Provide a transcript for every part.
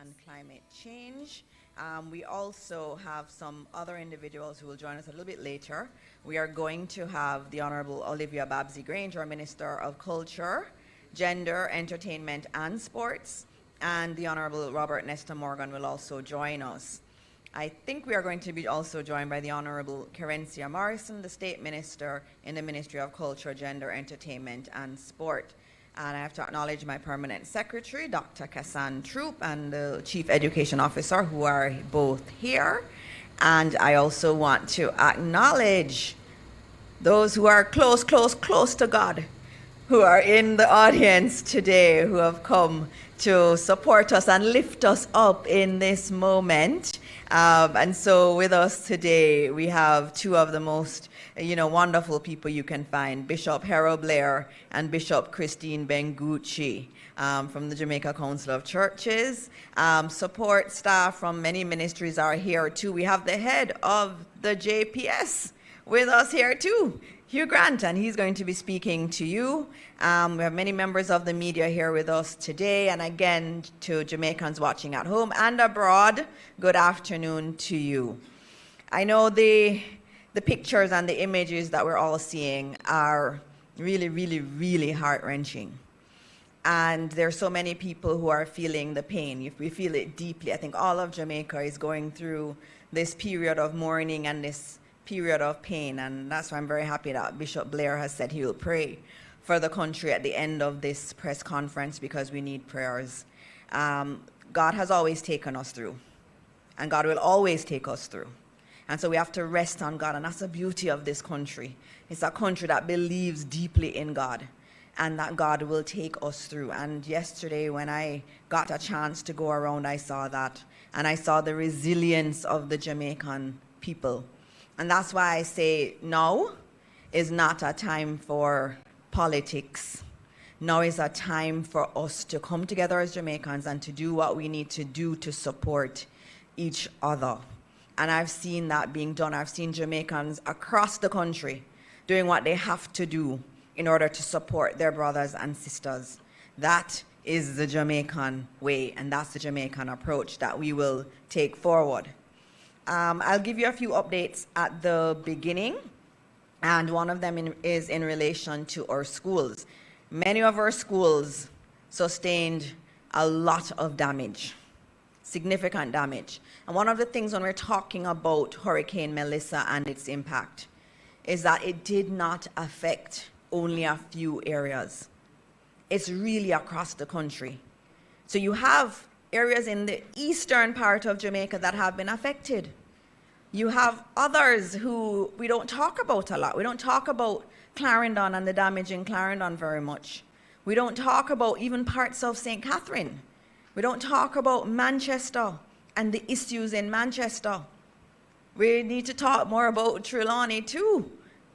and climate change. We also have some other individuals who will join us a little bit later. We are going to have the Honorable Olivia Babsey-Grange, our Minister of Culture, Gender, Entertainment and Sports, and the Honorable Robert Nesta Morgan will also join us. I think we are going to be also joined by the Honorable Kerencia Morrison, the State Minister in the Ministry of Culture, Gender, Entertainment and Sport. And I have to acknowledge my permanent secretary, Dr. Kassan Troop, and the Chief Education Officer, who are both here. And I also want to acknowledge those who are close to God, who are in the audience today, who have come to support us and lift us up in this moment. And so with us today, we have two of the most wonderful people you can find, Bishop Harold Blair and Bishop Christine Bengucci from the Jamaica Council of Churches. Support staff from many ministries are here too. We have the head of the JPS with us here too, Hugh Grant, and he's going to be speaking to you. We have many members of the media here with us today, and again, to Jamaicans watching at home and abroad, good afternoon to you. I know the pictures and the images that we're all seeing are really heart-wrenching. And there's so many people who are feeling the pain. We feel it deeply. I think all of Jamaica is going through this period of mourning and this period of pain, and that's why I'm very happy that Bishop Blair has said he will pray for the country at the end of this press conference, because we need prayers. God has always taken us through, and God will always take us through. And so we have to rest on God, and that's the beauty of this country. It's a country that believes deeply in God, and that God will take us through. And yesterday when I got a chance to go around, I saw that, and I saw the resilience of the Jamaican people. And that's why I say now is not a time for politics. Now is a time for us to come together as Jamaicans and to do what we need to do to support each other. And I've seen that being done. I've seen Jamaicans across the country doing what they have to do in order to support their brothers and sisters. That is the Jamaican way, and that's the Jamaican approach that we will take forward. I'll give you a few updates at the beginning, and one of them is in relation to our schools. Many of our schools sustained a lot of damage, significant damage. And one of the things when we're talking about Hurricane Melissa and its impact is that it did not affect only a few areas. It's really across the country. So you have areas in the eastern part of Jamaica that have been affected. You have others who we don't talk about a lot. We don't talk about Clarendon and the damage in Clarendon very much. We don't talk about even parts of St. Catherine. We don't talk about Manchester and the issues in Manchester. We need to talk more about Trelawney too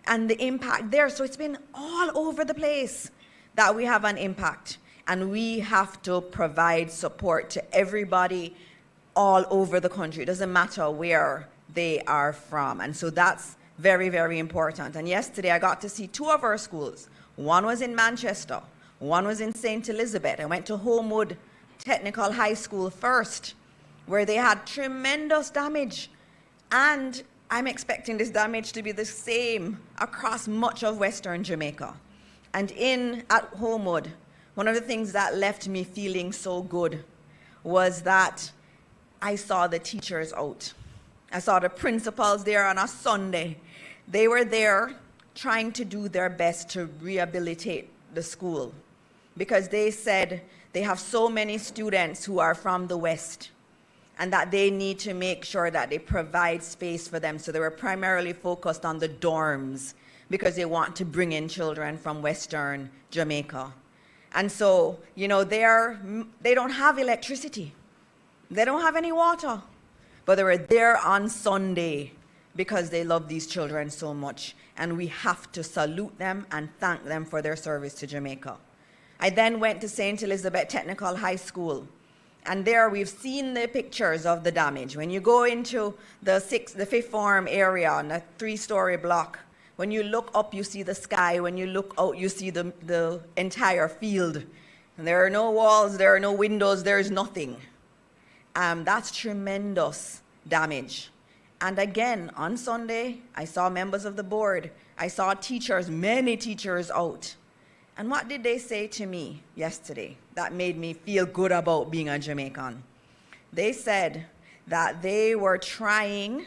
and the impact there. So it's been all over the place that we have an impact. And we have to provide support to everybody all over the country. It doesn't matter where they are from. And so that's very important. And yesterday I got to see two of our schools. One was in Manchester. One was in St. Elizabeth. I went to Homewood Technical High School first, where they had tremendous damage. And I'm expecting this damage to be the same across much of Western Jamaica. And at Homewood, one of the things that left me feeling so good was that I saw the teachers out. I saw the principals there on a Sunday. They were there trying to do their best to rehabilitate the school, because they said they have so many students who are from the West and that they need to make sure that they provide space for them. So they were primarily focused on the dorms because they want to bring in children from Western Jamaica. And so, they don't have electricity. They don't have any water. But they were there on Sunday because they love these children so much. And we have to salute them and thank them for their service to Jamaica. I then went to St. Elizabeth Technical High School. And there we've seen the pictures of the damage. When you go into the fifth form area on a 3-story block, when you look up, you see the sky. When you look out, you see the entire field. And there are no walls, there are no windows, there is nothing. That's tremendous damage. And again, on Sunday, I saw members of the board. I saw teachers, many teachers out. And what did they say to me yesterday that made me feel good about being a Jamaican? They said that they were trying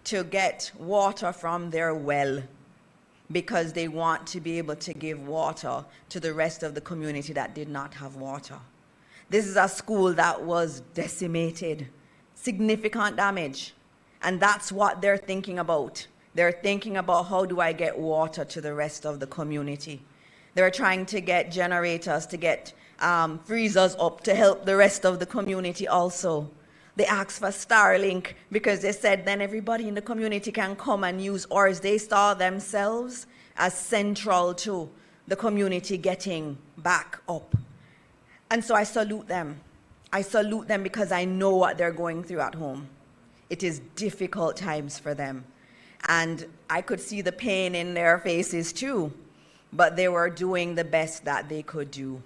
to get water from their well because they want to be able to give water to the rest of the community that did not have water. This is a school that was decimated, significant damage. And that's what they're thinking about. They're thinking about, how do I get water to the rest of the community? They're trying to get generators, to get freezers up to help the rest of the community also. They asked for Starlink because they said then everybody in the community can come and use ours. They saw themselves as central to the community getting back up. And so I salute them. I salute them because I know what they're going through at home. It is difficult times for them. And I could see the pain in their faces too, but they were doing the best that they could do.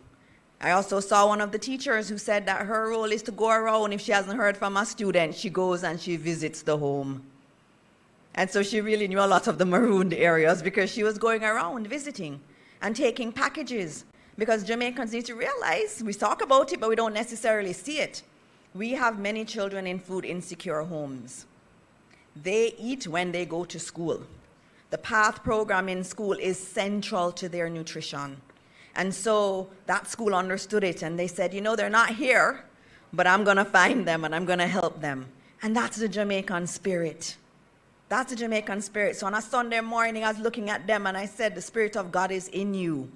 I also saw one of the teachers who said that her role is to go around. If she hasn't heard from a student, she goes and she visits the home. And so she really knew a lot of the marooned areas because she was going around visiting and taking packages. Because Jamaicans need to realize, we talk about it, but we don't necessarily see it. We have many children in food insecure homes. They eat when they go to school. The PATH program in school is central to their nutrition. And so that school understood it, and they said, you know, they're not here, but I'm going to find them and I'm going to help them. And that's the Jamaican spirit. That's the Jamaican spirit. So on a Sunday morning, I was looking at them and I said, the Spirit of God is in you.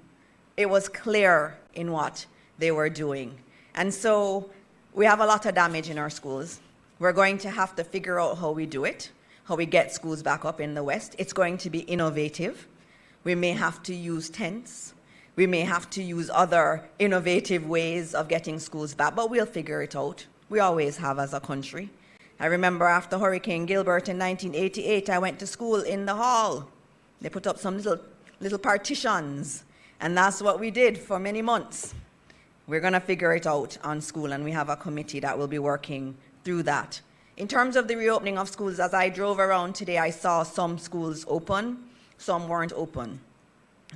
It was clear in what they were doing. And so we have a lot of damage in our schools. We're going to have to figure out how we do it, how we get schools back up in the West. It's going to be innovative. We may have to use tents. We may have to use other innovative ways of getting schools back, but we'll figure it out. We always have as a country. I remember after Hurricane Gilbert in 1988, I went to school in the hall. They put up some little partitions, and that's what we did for many months. We're going to figure it out on school, and we have a committee that will be working through that. In terms of the reopening of schools, as I drove around today, I saw some schools open, some weren't open.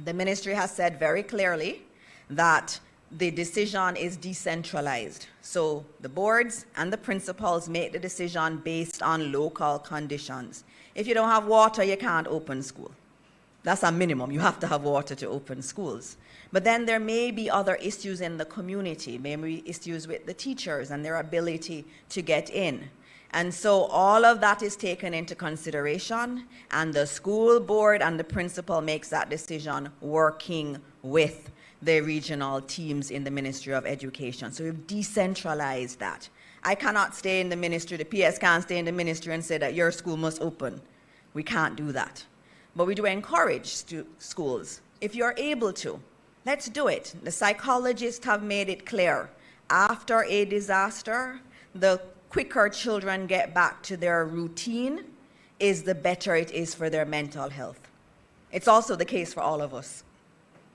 The ministry has said very clearly that the decision is decentralized. So the boards and the principals make the decision based on local conditions. If you don't have water, you can't open school. That's a minimum. You have to have water to open schools. But then there may be other issues in the community, maybe issues with the teachers and their ability to get in. And so all of that is taken into consideration, and the school board and the principal makes that decision working with the regional teams in the Ministry of Education. So we've decentralized that. I cannot stay in the ministry, the PS can't stay in the ministry and say that your school must open. We can't do that. But we do encourage schools, if you're able to, let's do it. The psychologists have made it clear. After a disaster, the quicker children get back to their routine is the better it is for their mental health. It's also the case for all of us.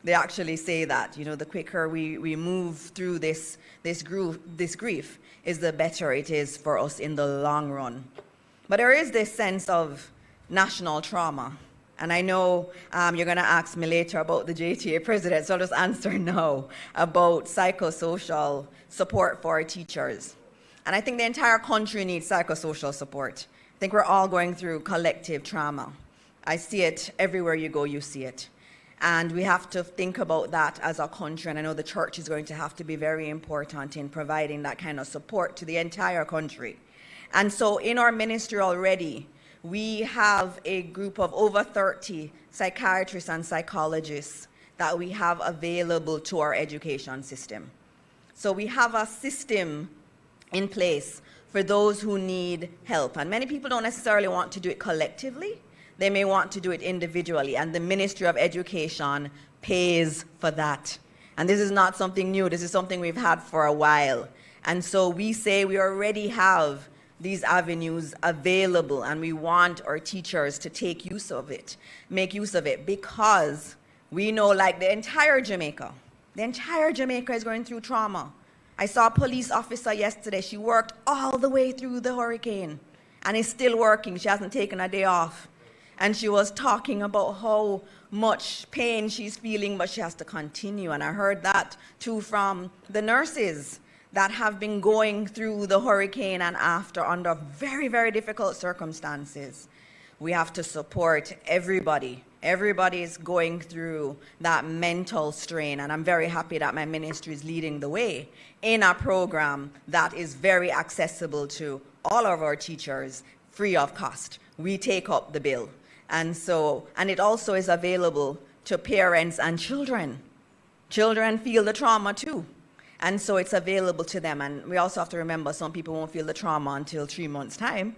They actually say that, you know, the quicker we move through this grief is the better it is for us in the long run. But there is this sense of national trauma. And I know you're going to ask me later about the JTA president, so I'll just answer now about psychosocial support for our teachers. And I think the entire country needs psychosocial support. I think we're all going through collective trauma. I see it everywhere you go, you see it. And we have to think about that as a country, and I know the church is going to have to be very important in providing that kind of support to the entire country. And so in our ministry already, we have a group of over 30 psychiatrists and psychologists that we have available to our education system. So we have a system in place for those who need help. And many people don't necessarily want to do it collectively. They may want to do it individually, and the Ministry of Education pays for that. And this is not something new. This is something we've had for a while. And so we say we already have these avenues available, and we want our teachers to take use of it, make use of it, because we know, like the entire Jamaica is going through trauma. I saw a police officer yesterday. She worked all the way through the hurricane and is still working. She hasn't taken a day off. And she was talking about how much pain she's feeling, but she has to continue. And I heard that too from the nurses that have been going through the hurricane and after under very, very difficult circumstances. We have to support everybody. Everybody is going through that mental strain, and I'm very happy that my ministry is leading the way in a program that is very accessible to all of our teachers, free of cost. We take up the bill. And it also is available to parents and children. Children feel the trauma too. And so it's available to them. And we also have to remember some people won't feel the trauma until 3 months' time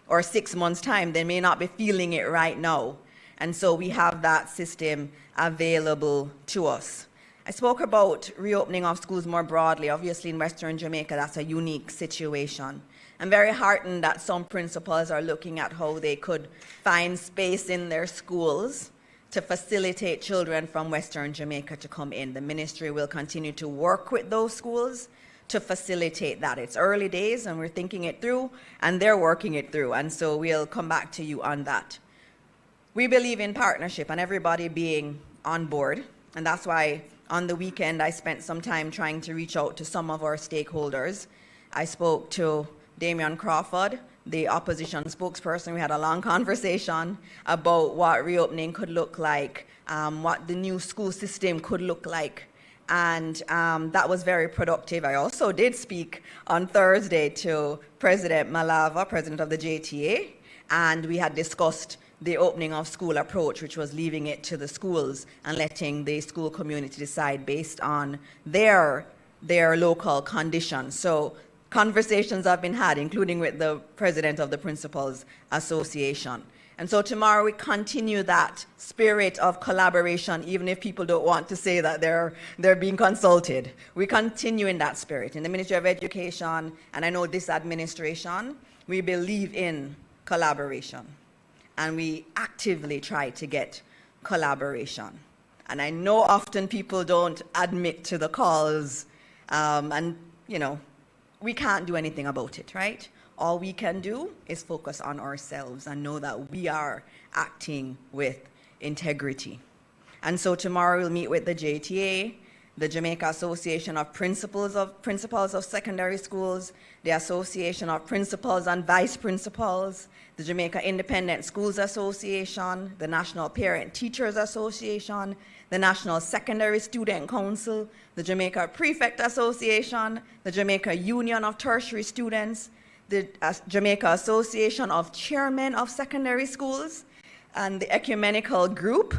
or 6 months' time. They may not be feeling it right now. And so we have that system available to us. I spoke about reopening of schools more broadly. Obviously in Western Jamaica, that's a unique situation. I'm very heartened that some principals are looking at how they could find space in their schools to facilitate children from Western Jamaica to come in. The ministry will continue to work with those schools to facilitate that. It's early days and we're thinking it through and they're working it through. And so we'll come back to you on that. We believe in partnership and everybody being on board. And that's why on the weekend I spent some time trying to reach out to some of our stakeholders. I spoke to Damian Crawford, the opposition spokesperson. We had a long conversation about what reopening could look like, what the new school system could look like. And that was very productive. I also did speak on Thursday to President Malava, president of the JTA, and we had discussed the opening of school approach, which was leaving it to the schools and letting the school community decide based on their local conditions. So conversations have been had, including with the president of the Principals Association. And so tomorrow we continue that spirit of collaboration, even if people don't want to say that they're being consulted. We continue in that spirit. In the Ministry of Education, and I know this administration, we believe in collaboration. And we actively try to get collaboration. And I know often people don't admit to the calls, and you know, we can't do anything about it, right? All we can do is focus on ourselves and know that we are acting with integrity. And so tomorrow we'll meet with the JTA, the Jamaica Association of Principals of Secondary Schools, the Association of Principals and Vice Principals, the Jamaica Independent Schools Association, the National Parent Teachers Association, the National Secondary Student Council, the Jamaica Prefect Association, the Jamaica Union of Tertiary Students, the Jamaica Association of Chairmen of Secondary Schools, and the Ecumenical Group,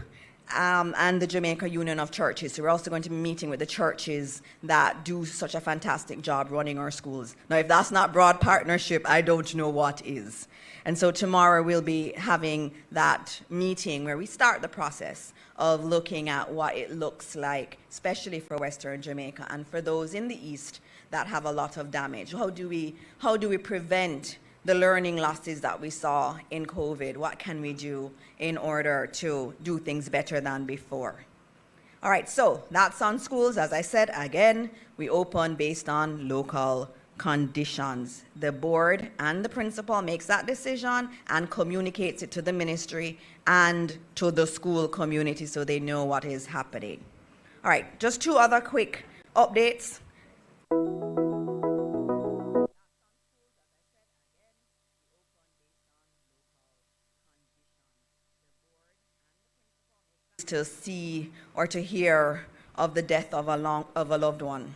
and the Jamaica Union of Churches. So we're also going to be meeting with the churches that do such a fantastic job running our schools. Now, if that's not broad partnership, I don't know what is. And so tomorrow we'll be having that meeting where we start the process of looking at what it looks like, especially for Western Jamaica and for those in the East that have a lot of damage. How do we prevent the learning losses that we saw in COVID? What can we do in order to do things better than before? All right, so that's on schools. As I said, again, we open based on local conditions. The board and the principal makes that decision and communicates it to the ministry and to the school community so they know what is happening. All right, just two other quick updates. To see or to hear of the death of a loved one.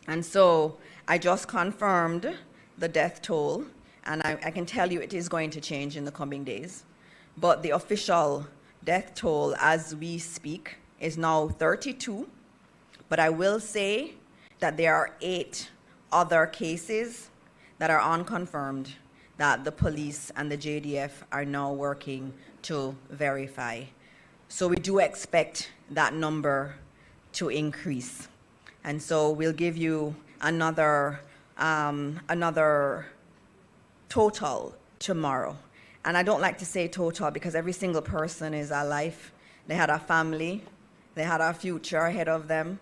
And so I just confirmed the death toll, and I can tell you it is going to change in the coming days. But the official death toll as we speak is now 32. But I will say that there are 8 other cases that are unconfirmed that the police and the JDF are now working to verify. So we do expect that number to increase. And so we'll give you another total tomorrow. And I don't like to say total because every single person is a life. They had a family, they had a future ahead of them,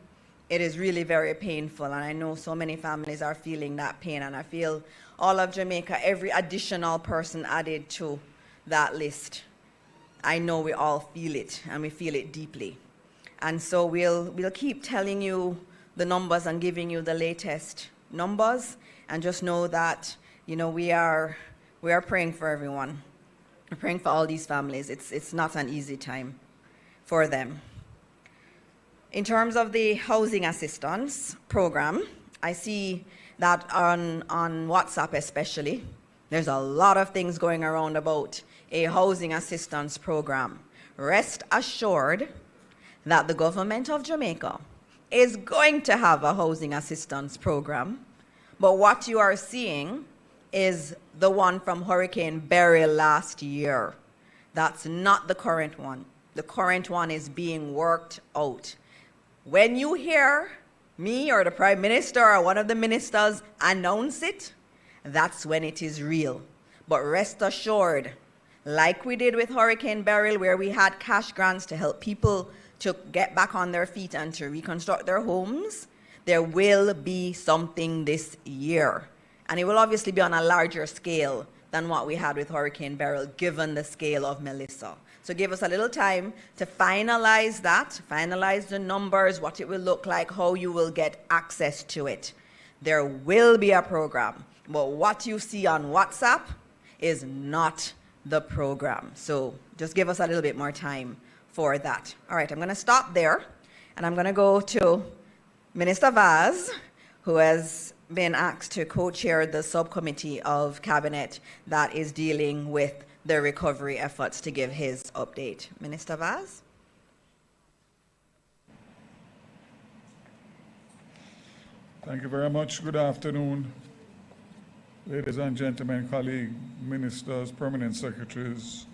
it is really very painful, and I know so many families are feeling that pain, and I feel all of Jamaica, every additional person added to that list, I know we all feel it, and we feel it deeply. And so we'll keep telling you the numbers and giving you the latest numbers, and just know that, you know, we are praying for everyone. We're praying for all these families. It's not an easy time for them. In terms of the housing assistance program, I see that on WhatsApp especially, there's a lot of things going around about a housing assistance program. Rest assured that the government of Jamaica is going to have a housing assistance program, but what you are seeing is the one from Hurricane Beryl last year. That's not the current one. The current one is being worked out. When you hear me or the Prime Minister or one of the ministers announce it, that's when it is real. But rest assured, like we did with Hurricane Beryl, where we had cash grants to help people to get back on their feet and to reconstruct their homes, there will be something this year. And it will obviously be on a larger scale than what we had with Hurricane Beryl, given the scale of Melissa. So give us a little time to finalize that, finalize the numbers, what it will look like, how you will get access to it. There will be a program, but what you see on WhatsApp is not the program. So just give us a little bit more time for that. All right, I'm going to stop there, and I'm going to go to Minister Vaz, who has been asked to co-chair the subcommittee of cabinet that is dealing with the recovery efforts, to give his update. Minister Vaz? Thank you very much. Good afternoon, ladies and gentlemen, colleagues, ministers, permanent secretaries,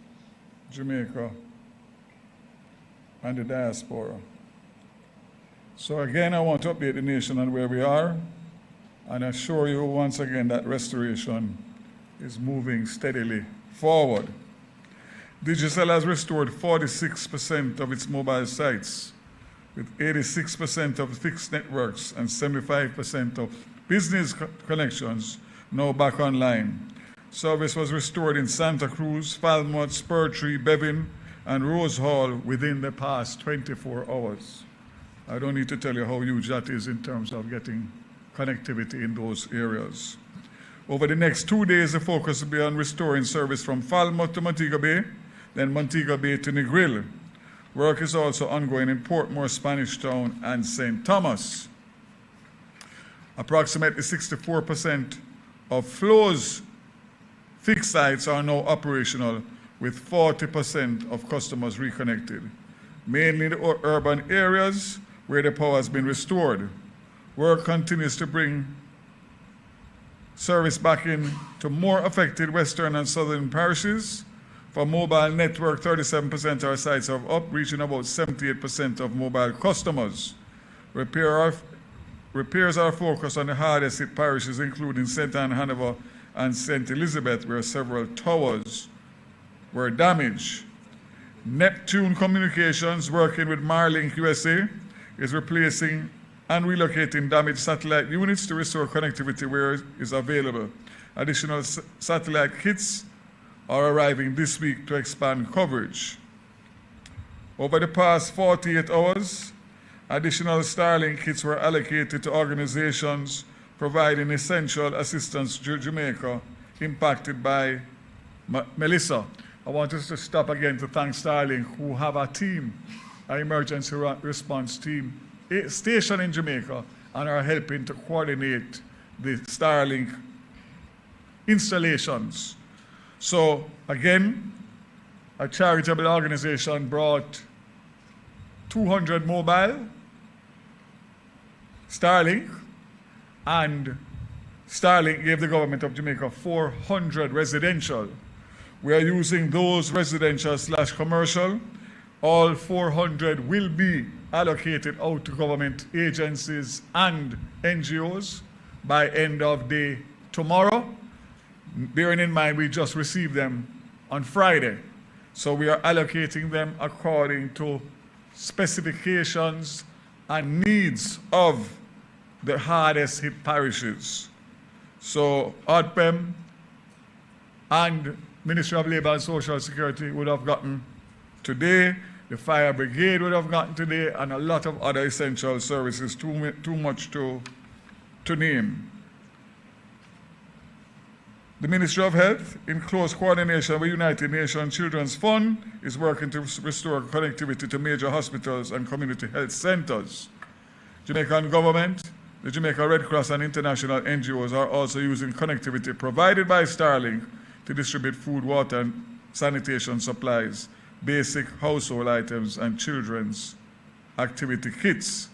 Jamaica, and the diaspora. So again, I want to update the nation on where we are and assure you once again that restoration is moving steadily forward. Digicel has restored 46% of its mobile sites, with 86% of fixed networks and 75% of business connections now back online. Service was restored in Santa Cruz, Falmouth, Spurtree, Bevan, and Rose Hall within the past 24 hours. I don't need to tell you how huge that is in terms of getting connectivity in those areas. Over the next 2 days, the focus will be on restoring service from Falmouth to Montego Bay, then Montego Bay to Negril. Work is also ongoing in Portmore, Spanish Town, and St. Thomas. Approximately 64% of Flow's fixed sites are now operational, with 40% of customers reconnected, mainly in the urban areas where the power has been restored. Work continues to bring service back in to more affected western and southern parishes. For mobile network, 37% of our sites are up, reaching about 78% of mobile customers. Repairs are focused on the hardest hit parishes, including St. Anne, Hanover, and St. Elizabeth, where several towers were damaged. Neptune Communications, working with Marlink USA, is replacing and relocating damaged satellite units to restore connectivity where it is available. Additional satellite kits are arriving this week to expand coverage. Over the past 48 hours, additional Starlink kits were allocated to organizations providing essential assistance to Jamaica impacted by Melissa. I want us to stop again to thank Starlink, who have a team, an emergency response team, stationed in Jamaica, and are helping to coordinate the Starlink installations. So again, a charitable organization brought 200 mobile Starlink, and Starlink gave the government of Jamaica 400 residential. We are using those residential / commercial. All 400 will be allocated out to government agencies and NGOs by end of day tomorrow. Bearing in mind we just received them on Friday. So we are allocating them according to specifications and needs of the hardest hit parishes. So ODPEM and Ministry of Labor and Social Security would have gotten today, the fire brigade would have gotten today, and a lot of other essential services, too much to name. The Ministry of Health, in close coordination with United Nations Children's Fund, is working to restore connectivity to major hospitals and community health centers. Jamaican government, the Jamaica Red Cross and international NGOs are also using connectivity provided by Starlink to distribute food, water, and sanitation supplies, basic household items, and children's activity kits.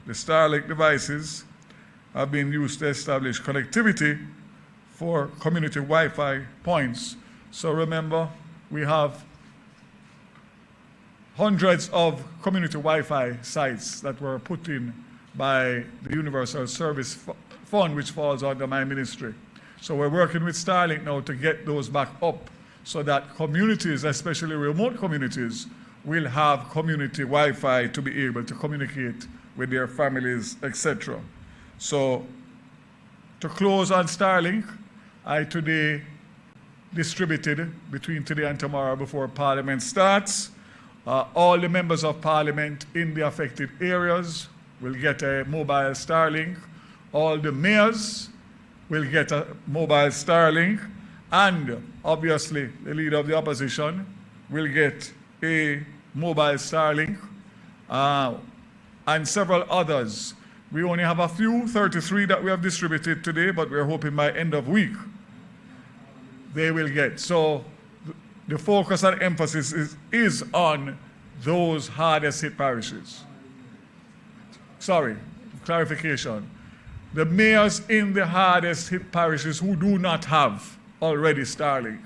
The Starlink devices have been used to establish connectivity for community Wi-Fi points. So remember, we have hundreds of community Wi-Fi sites that were put in by the Universal Service Fund, which falls under my ministry. So we're working with Starlink now to get those back up so that communities, especially remote communities, will have community Wi-Fi to be able to communicate with their families, etc. So to close on Starlink, I today distributed between today and tomorrow before Parliament starts. All the members of Parliament in the affected areas will get a mobile Starlink. All the mayors will get a mobile Starlink. And obviously, the leader of the opposition will get a mobile Starlink, and several others. We only have a few, 33 that we have distributed today, but we're hoping by end of week they will get. So the focus and emphasis is on those hardest hit parishes. Sorry, clarification. The mayors in the hardest hit parishes who do not have already Starlink,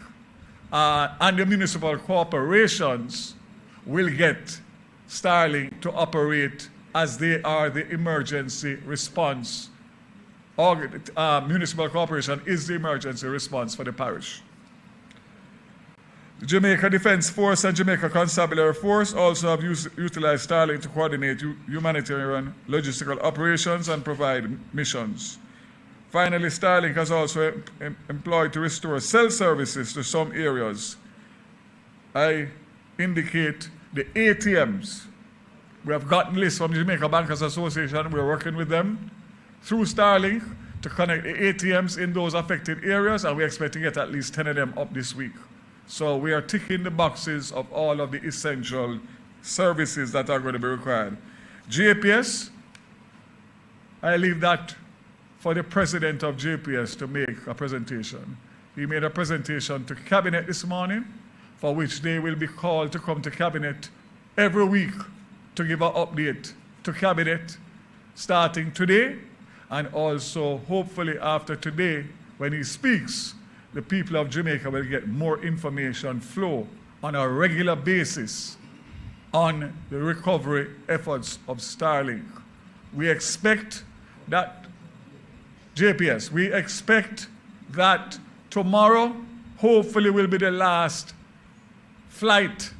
and the municipal corporations will get Starlink to operate as they are the emergency response. Municipal corporation is the emergency response for the parish. The Jamaica Defense Force and Jamaica Constabulary Force also have utilized Starlink to coordinate humanitarian logistical operations and provide missions. Finally, Starlink has also employed to restore cell services to some areas. I indicate the ATMs. We have gotten lists from the Jamaica Bankers Association. We're working with them through Starlink to connect the ATMs in those affected areas, and we expect to get at least 10 of them up this week. So we are ticking the boxes of all of the essential services that are going to be required. JPS, I leave that for the president of JPS to make a presentation. He made a presentation to Cabinet this morning, for which they will be called to come to Cabinet every week to give an update to Cabinet starting today, and also hopefully after today, when he speaks, the people of Jamaica will get more information flow on a regular basis on the recovery efforts of Starlink. We expect that, JPS, we expect that tomorrow hopefully will be the last flight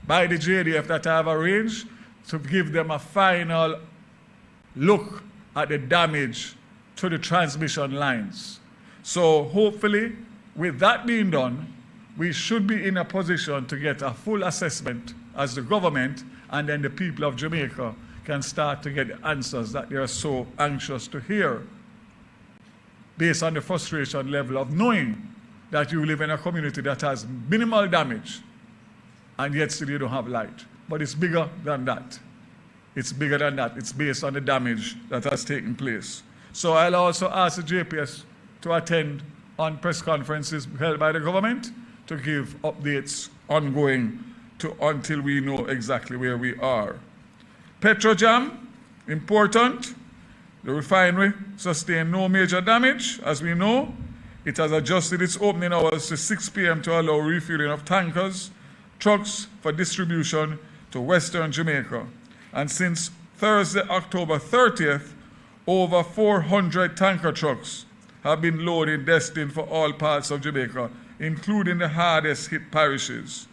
by the JDF that I have arranged to give them a final look at the damage to the transmission lines. So hopefully, with that being done, we should be in a position to get a full assessment as the government, and then the people of Jamaica can start to get the answers that they are so anxious to hear, based on the frustration level of knowing that you live in a community that has minimal damage, and yet still you don't have light. But it's bigger than that. It's bigger than that. It's based on the damage that has taken place. So I'll also ask the JPS to attend on press conferences held by the government to give updates ongoing until we know exactly where we are. Petrojam, important. The refinery sustained no major damage. As we know, it has adjusted its opening hours to 6 p.m. to allow refueling of tankers, trucks for distribution to Western Jamaica. And since Thursday, October 30th, over 400 tanker trucks have been loaded destined for all parts of Jamaica, including the hardest hit parishes.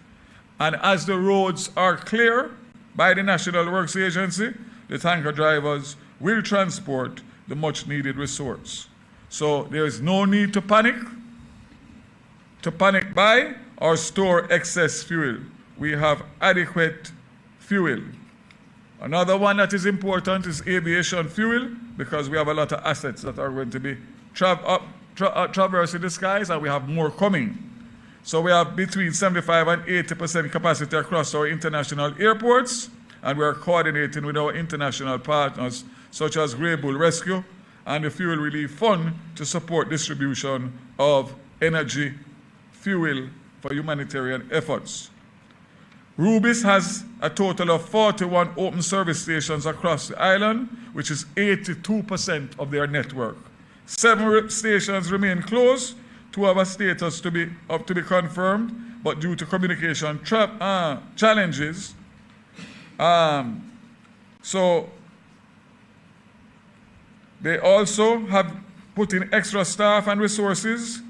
And as the roads are clear by the National Works Agency, the tanker drivers will transport the much needed resource. So there is no need to panic buy or store excess fuel. We have adequate fuel. Another one that is important is aviation fuel, because we have a lot of assets that are going to be traversing the skies, and we have more coming. So we have between 75 and 80% capacity across our international airports, and we are coordinating with our international partners such as Grey Bull Rescue and the Fuel Relief Fund to support distribution of energy fuel for humanitarian efforts. Rubis has a total of 41 open service stations across the island, which is 82% of their network. 7 stations remain closed. 2 have a status to be confirmed, but due to communication challenges, so they also have put in extra staff and resources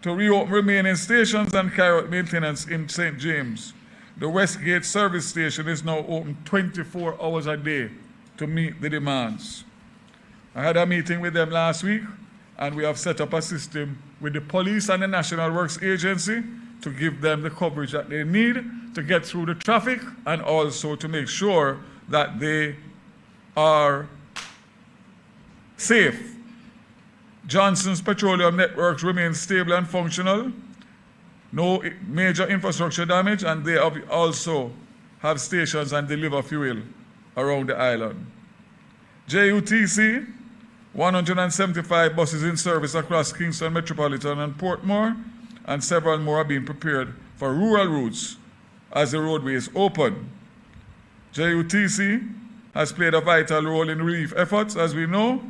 to reopen remaining stations and carry out maintenance in St. James. The Westgate service station is now open 24 hours a day to meet the demands. I had a meeting with them last week, and we have set up a system with the police and the National Works Agency to give them the coverage that they need to get through the traffic, and also to make sure that they are safe. Johnson's Petroleum networks remain stable and functional. No major infrastructure damage, and they also have stations and deliver fuel around the island. JUTC, 175 buses in service across Kingston Metropolitan and Portmore, and several more are being prepared for rural routes as the roadways open. JUTC has played a vital role in relief efforts, as we know,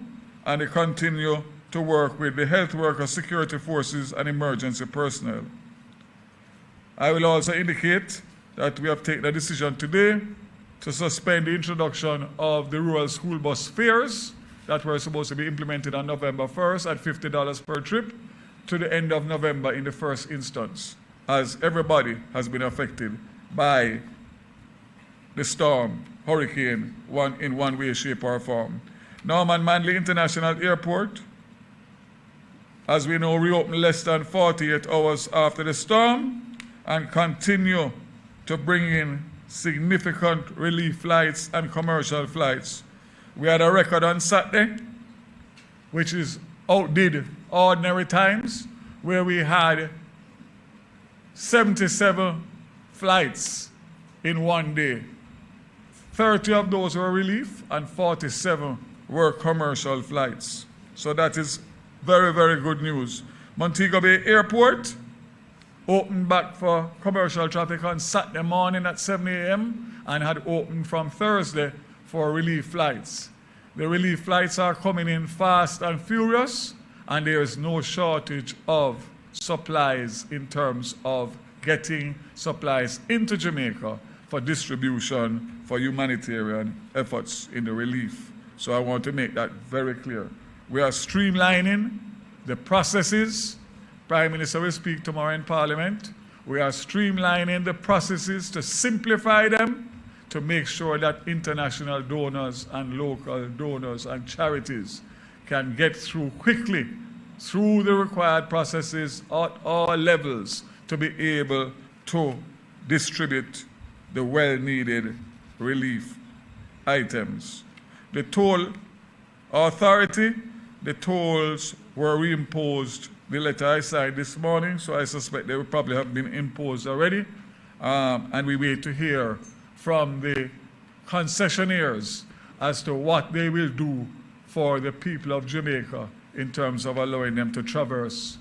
and they continue to work with the health workers, security forces, and emergency personnel. I will also indicate that we have taken a decision today to suspend the introduction of the rural school bus fares that were supposed to be implemented on November 1st at $50 per trip to the end of November in the first instance, as everybody has been affected by the storm, hurricane, in one way, shape, or form. Norman Manley International Airport, as we know, reopened less than 48 hours after the storm and continue to bring in significant relief flights and commercial flights. We had a record on Saturday, which outdid ordinary times, where we had 77 flights in one day. 30 of those were relief and 47 were commercial flights. So that is very, very good news. Montego Bay Airport opened back for commercial traffic on Saturday morning at 7 a.m. and had opened from Thursday for relief flights. The relief flights are coming in fast and furious, and there is no shortage of supplies in terms of getting supplies into Jamaica for distribution for humanitarian efforts in the relief. So I want to make that very clear. We are streamlining the processes. Prime Minister will speak tomorrow in Parliament. We are streamlining the processes to simplify them, to make sure that international donors and local donors and charities can get through quickly through the required processes at all levels to be able to distribute the well-needed relief items. The toll authority, the tolls were reimposed. The letter I signed this morning, so I suspect they will probably have been imposed already. And we wait to hear from the concessionaires as to what they will do for the people of Jamaica in terms of allowing them to traverse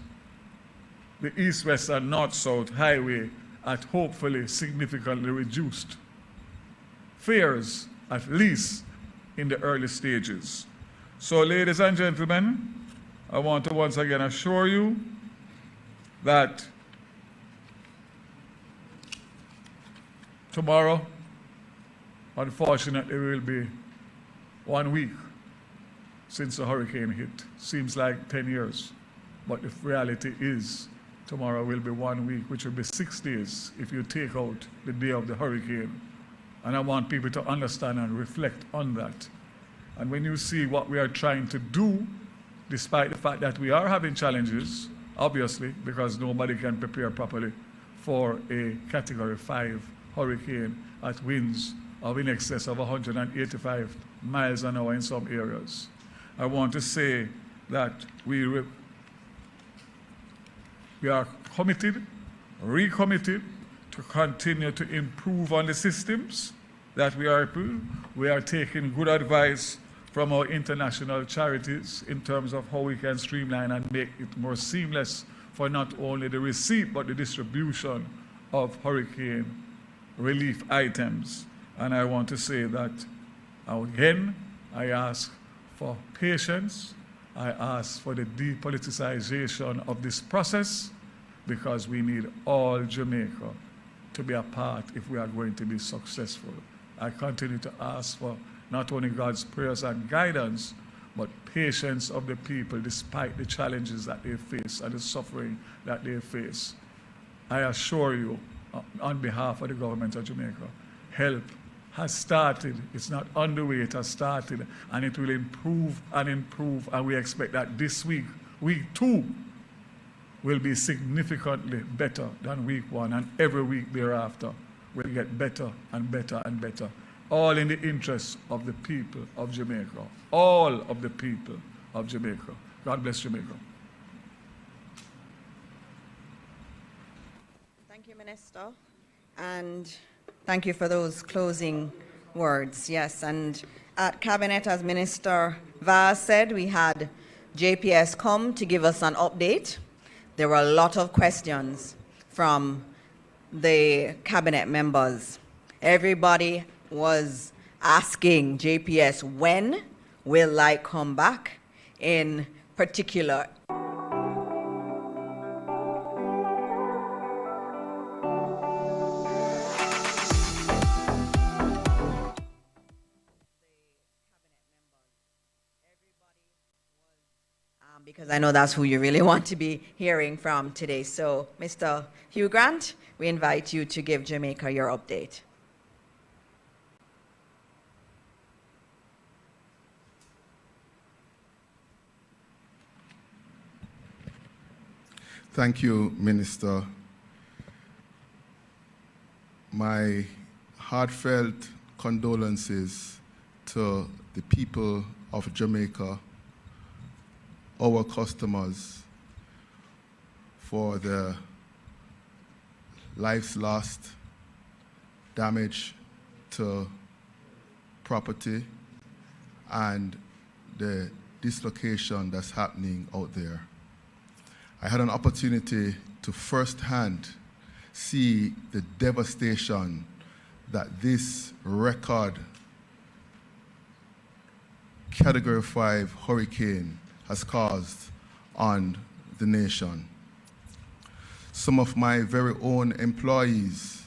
the east, west, and north-south highway at hopefully significantly reduced fares, at least in the early stages. So, ladies and gentlemen, I want to once again assure you that tomorrow, unfortunately, will be 1 week since the hurricane hit. Seems like 10 years, but the reality is tomorrow will be 1 week, which will be 6 days if you take out the day of the hurricane And I want people to understand and reflect on that. And when you see what we are trying to do, despite the fact that we are having challenges, obviously, because nobody can prepare properly for a Category 5 hurricane at winds of in excess of 185 miles an hour in some areas. I want to say that we are committed, recommitted, to continue to improve on the systems that we are improving. We are taking good advice from our international charities in terms of how we can streamline and make it more seamless for not only the receipt but the distribution of hurricane relief items. And I want to say that, again, I ask for patience. I ask for the depoliticization of this process, because we need all Jamaica to be a part if we are going to be successful. I continue to ask for not only God's prayers and guidance, but patience of the people despite the challenges that they face and the suffering that they face. I assure you, on behalf of the government of Jamaica, help has started. It's not underway, it has started, and it will improve, and we expect that this week, week 2, will be significantly better than week 1, and every week thereafter will get better and better and better. All in the interest of the people of Jamaica. All of the people of Jamaica. God bless Jamaica. Thank you, Minister. And thank you for those closing words. Yes, and at Cabinet, as Minister Vaz said, we had JPS come to give us an update. There were a lot of questions from the Cabinet members. Everybody was asking JPS, when will light come back? In particular, because I know that's who you really want to be hearing from today. So, Mr. Hugh Grant, we invite you to give Jamaica your update. Thank you, Minister. My heartfelt condolences to the people of Jamaica, our customers, for the lives lost, damage to property, and the dislocation that's happening out there. I had an opportunity to firsthand see the devastation that this record Category 5 hurricane has caused on the nation. Some of my very own employees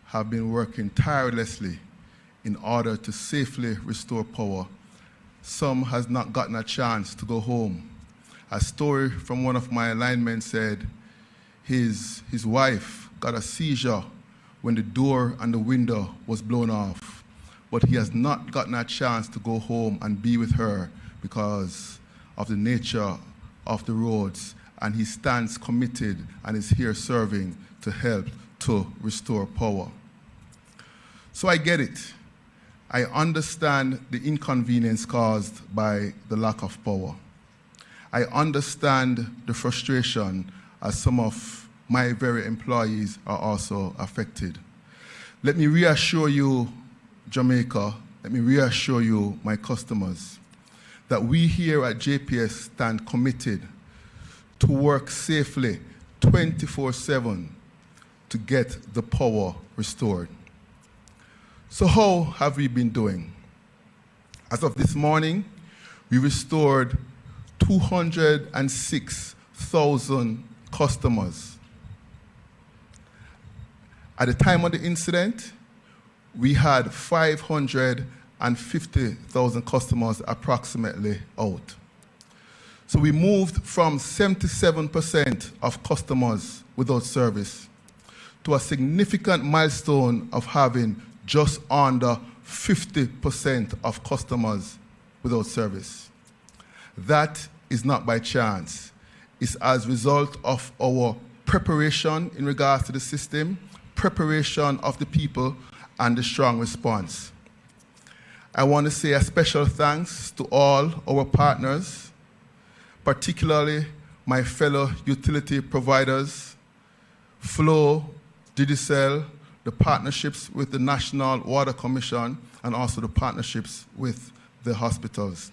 have been working tirelessly in order to safely restore power. Some has not gotten a chance to go home. A story from one of my linemen said his wife got a seizure when the door and the window was blown off, but he has not gotten a chance to go home and be with her because of the nature of the roads, and he stands committed and is here serving to help to restore power. So I get it. I understand the inconvenience caused by the lack of power. I understand the frustration as some of my very employees are also affected. Let me reassure you, Jamaica, let me reassure you, my customers, that we here at JPS stand committed to work safely 24/7 to get the power restored. So how have we been doing? As of this morning, we restored 206,000 customers. At the time of the incident, we had 550,000 customers approximately out. So we moved from 77% of customers without service to a significant milestone of having just under 50% of customers without service. That is not by chance. It's as a result of our preparation in regards to the system, preparation of the people, and the strong response. I want to say a special thanks to all our partners, particularly my fellow utility providers, Flow, Digicel, the partnerships with the National Water Commission, and also the partnerships with the hospitals.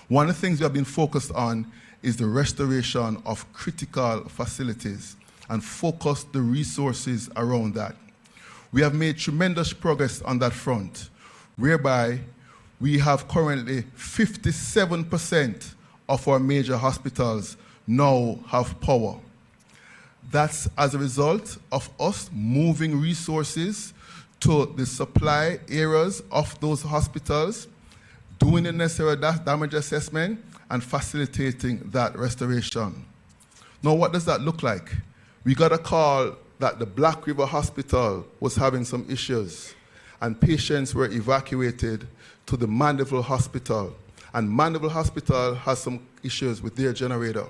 One of the things we have been focused on is the restoration of critical facilities and focus the resources around that. We have made tremendous progress on that front, whereby we have currently 57% of our major hospitals now have power. That's as a result of us moving resources to the supply areas of those hospitals, doing the necessary damage assessment, and facilitating that restoration. Now, what does that look like? We got a call that the Black River Hospital was having some issues, and patients were evacuated to the Mandeville Hospital. And Mandeville Hospital has some issues with their generator.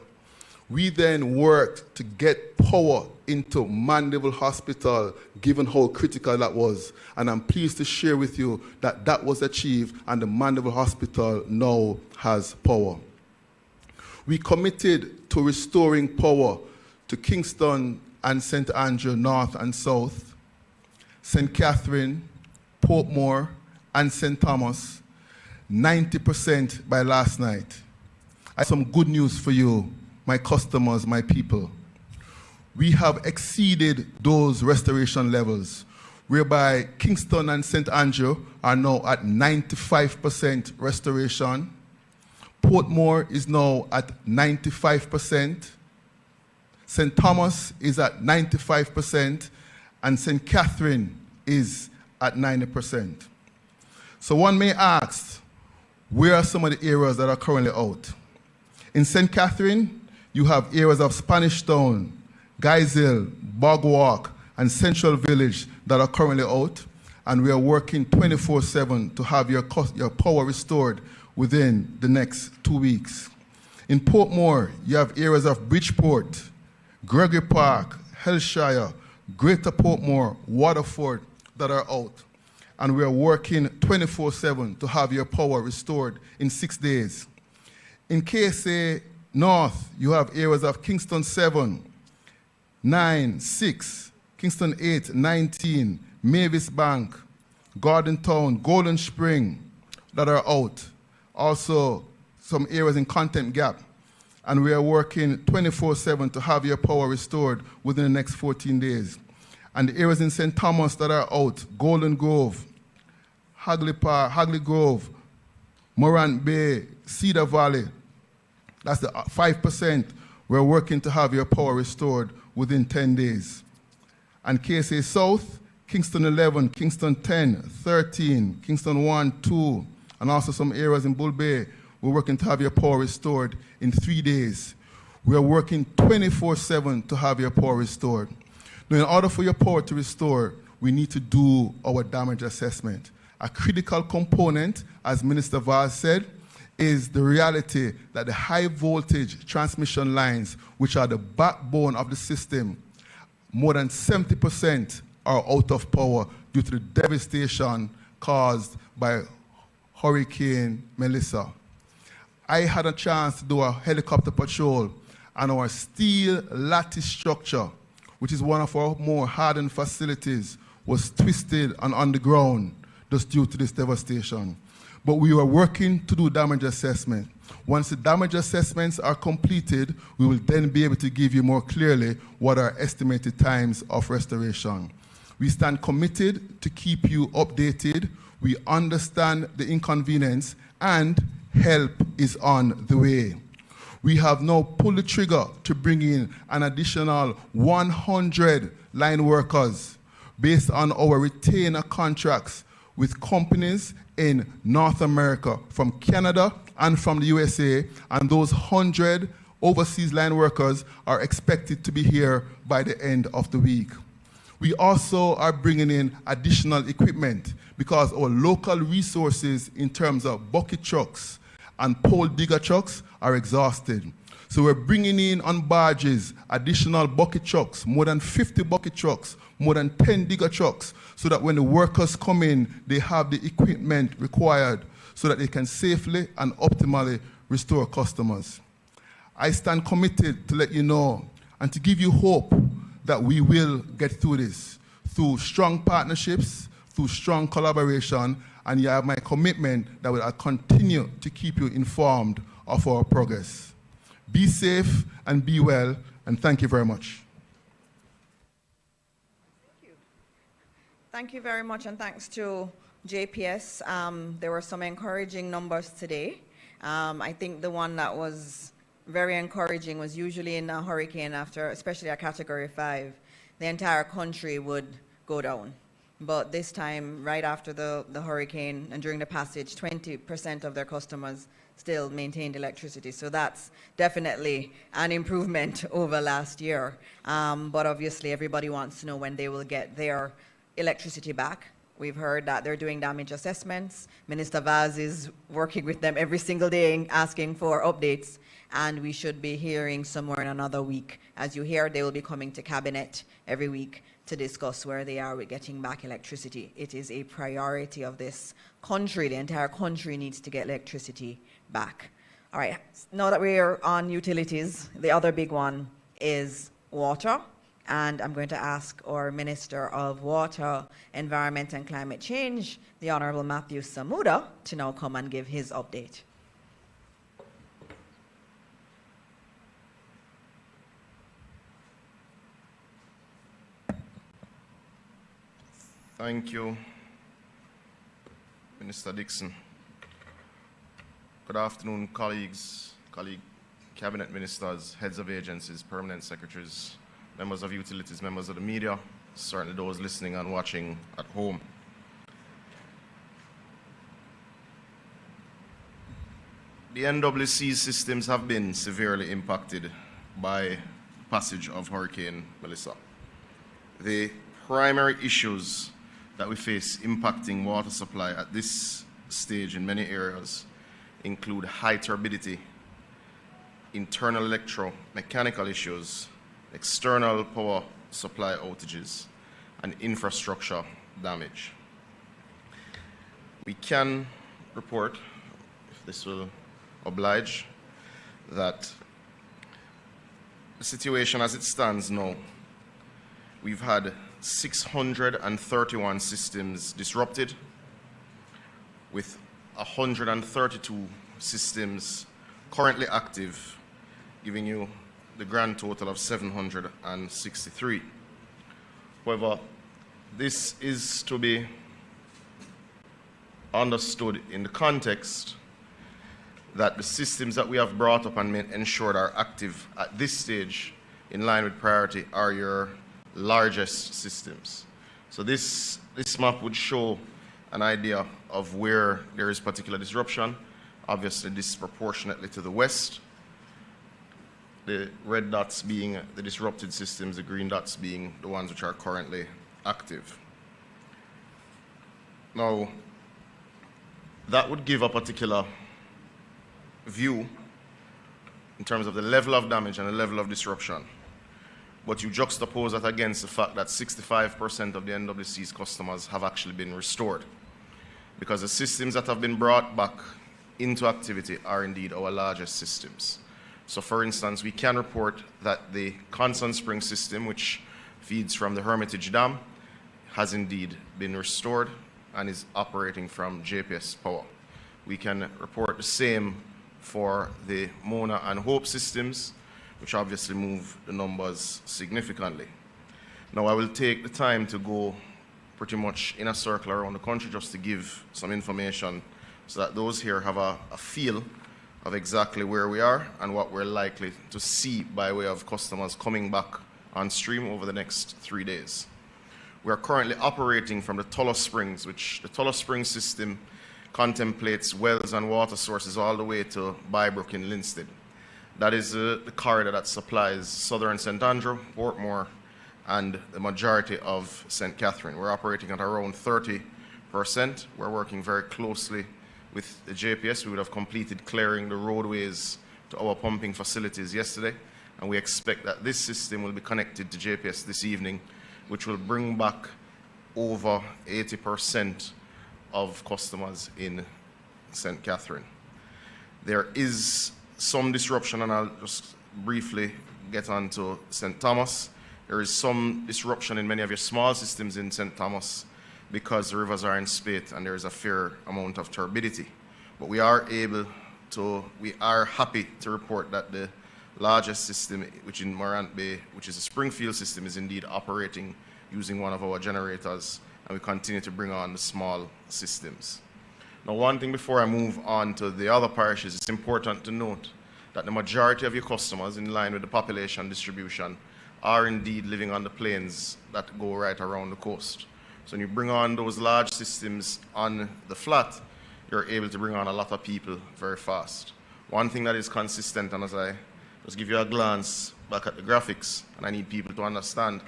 We then worked to get power into Mandeville Hospital, given how critical that was. And I'm pleased to share with you that that was achieved, and the Mandeville Hospital now has power. We committed to restoring power to Kingston and St. Andrew North and South, St. Catherine, Portmore, and St. Thomas, 90% by last night. I have some good news for you, my customers, my people. We have exceeded those restoration levels, whereby Kingston and St. Andrew are now at 95% restoration. Portmore is now at 95%. St. Thomas is at 95%, and St. Catherine is at 90%. So one may ask, where are some of the areas that are currently out? In St. Catherine, you have areas of Spanish Town, Guyshill, Bogwalk, and Central Village that are currently out, and we are working 24/7 to have your power restored within the next 2 weeks. In Portmore, you have areas of Bridgeport, Gregory Park, Hellshire, Greater Portmore, Waterford that are out, and we are working 24/7 to have your power restored in 6 days. In KSA North, you have areas of Kingston 7, 9, 6, Kingston 8, 19, Mavis Bank, Garden Town, Golden Spring that are out. Also, some areas in Content Gap. And we are working 24/7 to have your power restored within the next 14 days. And the areas in St. Thomas that are out, Golden Grove, Hagley Grove, Morant Bay, Cedar Valley, that's the 5%. We're working to have your power restored within 10 days. And KSA South, Kingston 11, Kingston 10, 13, Kingston 1, 2, and also some areas in Bull Bay, we're working to have your power restored in 3 days. We're working 24/7 to have your power restored. Now, in order for your power to restore, we need to do our damage assessment. A critical component, as Minister Vaz said, is the reality that the high voltage transmission lines, which are the backbone of the system, more than 70% are out of power due to the devastation caused by Hurricane Melissa. I had a chance to do a helicopter patrol, and our steel lattice structure, which is one of our more hardened facilities, was twisted and on the ground just due to this devastation. But we were working to do damage assessment. Once the damage assessments are completed, we will then be able to give you more clearly what are estimated times of restoration. We stand committed to keep you updated. We understand the inconvenience, and help is on the way. We have now pulled the trigger to bring in an additional 100 line workers based on our retainer contracts with companies in North America, from Canada and from the USA, and those 100 overseas line workers are expected to be here by the end of the week. We also are bringing in additional equipment because our local resources in terms of bucket trucks and pole digger trucks are exhausted. So we're bringing in on barges additional bucket trucks, more than 50 bucket trucks, more than 10 digger trucks, so that when the workers come in, they have the equipment required so that they can safely and optimally restore customers. I stand committed to let you know and to give you hope that we will get through this through strong partnerships, through strong collaboration, and you have my commitment that I'll continue to keep you informed of our progress. Be safe and be well, and thank you very much. Thank you very much, and thanks to JPS. There were some encouraging numbers today. I think the one that was very encouraging was usually in a hurricane after, especially a Category 5, the entire country would go down. But this time, right after the hurricane and during the passage, 20% of their customers still maintained electricity. So that's definitely an improvement over last year. But obviously, everybody wants to know when they will get their electricity back. We've heard that they're doing damage assessments. Minister Vaz is working with them every single day asking for updates. And we should be hearing somewhere in another week. As you hear, they will be coming to Cabinet every week to discuss where they are with getting back electricity. It is a priority of this country. The entire country needs to get electricity back. All right, now that we're on utilities, the other big one is water. And I'm going to ask our Minister of Water, Environment and Climate Change, the Honorable Matthew Samuda, to now come and give his update. Thank you, Minister Dixon. Good afternoon, colleagues, cabinet ministers, heads of agencies, permanent secretaries, members of utilities, members of the media, certainly those listening and watching at home. The NWC systems have been severely impacted by the passage of Hurricane Melissa. The primary issues that we face impacting water supply at this stage in many areas include high turbidity, internal electromechanical issues, external power supply outages, and infrastructure damage. We can report, if this will oblige, that the situation as it stands now, we've had 631 systems disrupted, with 132 systems currently active, giving you the grand total of 763. However, this is to be understood in the context that the systems that we have brought up and ensured are active at this stage in line with priority are your largest systems. So this map would show an idea of where there is particular disruption, obviously disproportionately to the west, the red dots being the disrupted systems, the green dots being the ones which are currently active. Now, that would give a particular view in terms of the level of damage and the level of disruption. But you juxtapose that against the fact that 65% of the NWC's customers have actually been restored, because the systems that have been brought back into activity are indeed our largest systems. So for instance, we can report that the Constant Spring system, which feeds from the Hermitage Dam, has indeed been restored and is operating from JPS Power. We can report the same for the Mona and Hope systems, which obviously move the numbers significantly. Now, I will take the time to go pretty much in a circle around the country just to give some information so that those here have a feel of exactly where we are and what we're likely to see by way of customers coming back on stream over the next 3 days. We are currently operating from the Tullow Springs, which the Tullow Springs system contemplates wells and water sources all the way to Bybrook in Linstead. That is the corridor that supplies southern St. Andrew, Portmore, and the majority of St. Catherine. We're operating at around 30%. We're working very closely with the JPS. We would have completed clearing the roadways to our pumping facilities yesterday, and we expect that this system will be connected to JPS this evening, which will bring back over 80% of customers in St. Catherine. There is some disruption, and I'll just briefly get on to St. Thomas. There is some disruption in many of your small systems in St. Thomas because the rivers are in spate and there is a fair amount of turbidity. But we are happy to report that the largest system, which in Morant Bay, which is a Springfield system, is indeed operating using one of our generators, and we continue to bring on the small systems. Now, one thing before I move on to the other parishes, it's important to note that the majority of your customers, in line with the population distribution, are indeed living on the plains that go right around the coast. So when you bring on those large systems on the flat, you're able to bring on a lot of people very fast. One thing that is consistent, and as I just give you a glance back at the graphics, and I need people to understand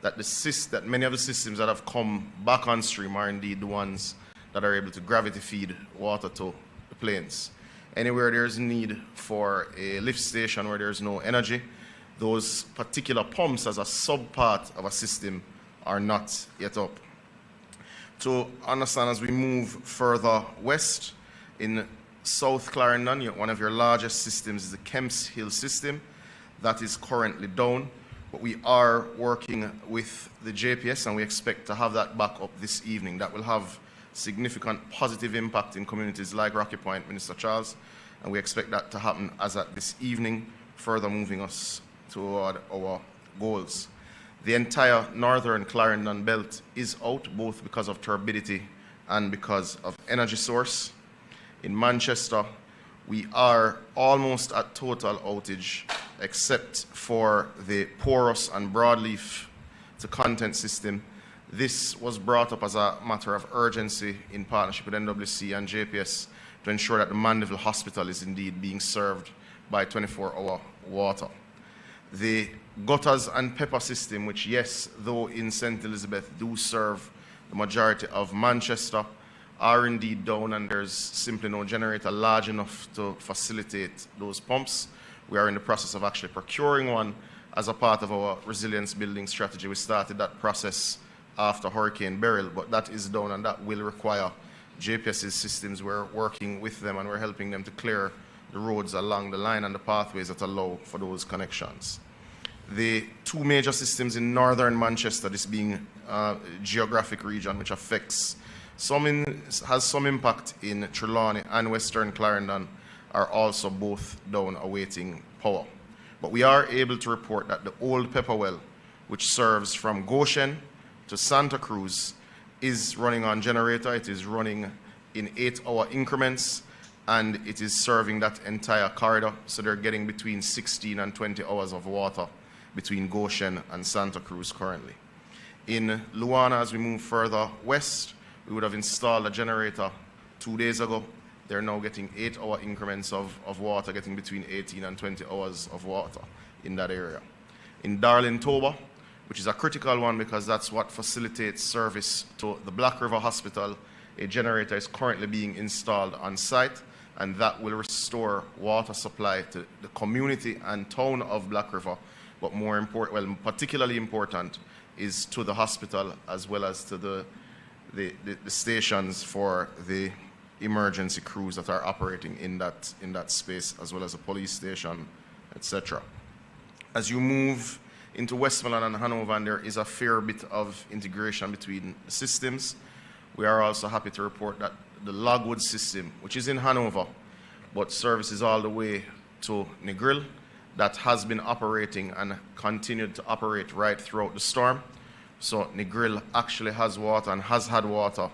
that many of the systems that have come back on stream are indeed the ones that are able to gravity feed water to the plains. Anywhere there's need for a lift station where there's no energy, those particular pumps as a subpart of a system are not yet up. To understand, as we move further west, in South Clarendon, one of your largest systems is the Kemps Hill system. That is currently down, but we are working with the JPS and we expect to have that back up this evening. That will have significant positive impact in communities like Rocky Point, Minister Charles, and we expect that to happen as at this evening, further moving us toward our goals. The entire northern Clarendon belt is out, both because of turbidity and because of energy source. In Manchester, we are almost at total outage, except for the porous and broadleaf to content system. This was brought up as a matter of urgency in partnership with NWC and JPS to ensure that the Mandeville Hospital is indeed being served by 24-hour water. The gutters and pepper system, which, yes, though in St. Elizabeth do serve the majority of Manchester, are indeed down, and there's simply no generator large enough to facilitate those pumps. We are in the process of actually procuring one as a part of our resilience building strategy. We started that process after Hurricane Beryl, but that is down, and that will require JPS's systems. We're working with them and we're helping them to clear the roads along the line and the pathways that allow for those connections. The two major systems in northern Manchester, this being a geographic region which affects has some impact in Trelawney and Western Clarendon, are also both down awaiting power. But we are able to report that the old Pepper Well, which serves from Goshen to Santa Cruz, is running on generator. It is running in 8-hour increments, and it is serving that entire corridor. So they're getting between 16 and 20 hours of water between Goshen and Santa Cruz currently. In Luana, as we move further west, we would have installed a generator 2 days ago. They're now getting 8-hour increments of water, getting between 18 and 20 hours of water in that area. In Darlin Toba, which is a critical one because that's what facilitates service to the Black River Hospital, a generator is currently being installed on site, and that will restore water supply to the community and town of Black River, but more important, well, particularly important, is to the hospital as well as to the stations for the emergency crews that are operating in that space, as well as a police station, etc. As you move into Westmoreland and Hanover, and there is a fair bit of integration between the systems, we are also happy to report that the Logwood system, which is in Hanover, but services all the way to Negril, that has been operating and continued to operate right throughout the storm. So Negril actually has water and has had water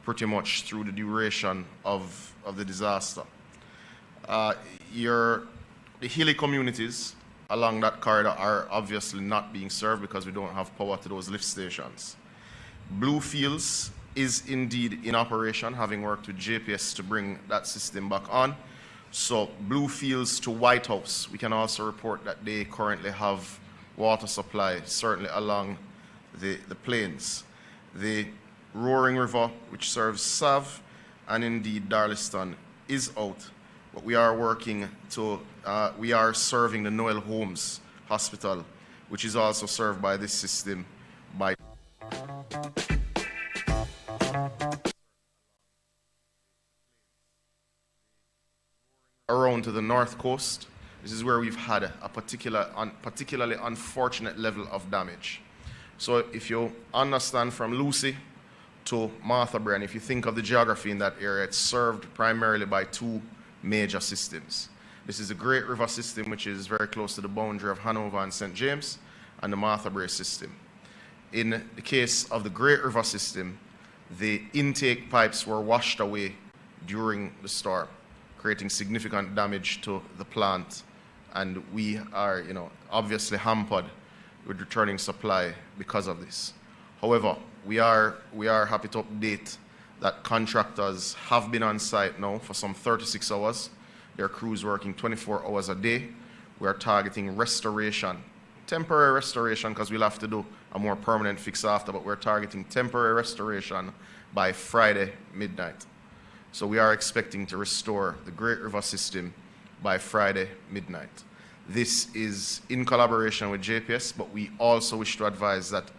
pretty much through the duration of the disaster. The hilly communities along that corridor are obviously not being served because we don't have power to those lift stations. Bluefields is indeed in operation, having worked with JPS to bring that system back on. So Bluefields to White House, we can also report that they currently have water supply, certainly along the plains. The Roaring River, which serves Sav and indeed Darlaston, is out, but we are working to, we are serving the Noel Holmes Hospital, which is also served by this system by around to the north coast. This is where we've had a particularly unfortunate level of damage. So if you understand from Lucy to Martha Brae, and if you think of the geography in that area, it's served primarily by two major systems. This is the Great River system, which is very close to the boundary of Hanover and St. James, and the Martha Brae system. In the case of the Great River system, the intake pipes were washed away during the storm, creating significant damage to the plant, and we are, obviously hampered with returning supply because of this. However, we are happy to update that contractors have been on site now for some 36 hours. Their crews working 24 hours a day. We are targeting restoration, temporary restoration, because we'll have to do a more permanent fix after, but we're targeting temporary restoration by Friday midnight. So we are expecting to restore the Great River system by Friday midnight. This is in collaboration with JPS, but we also wish to advise that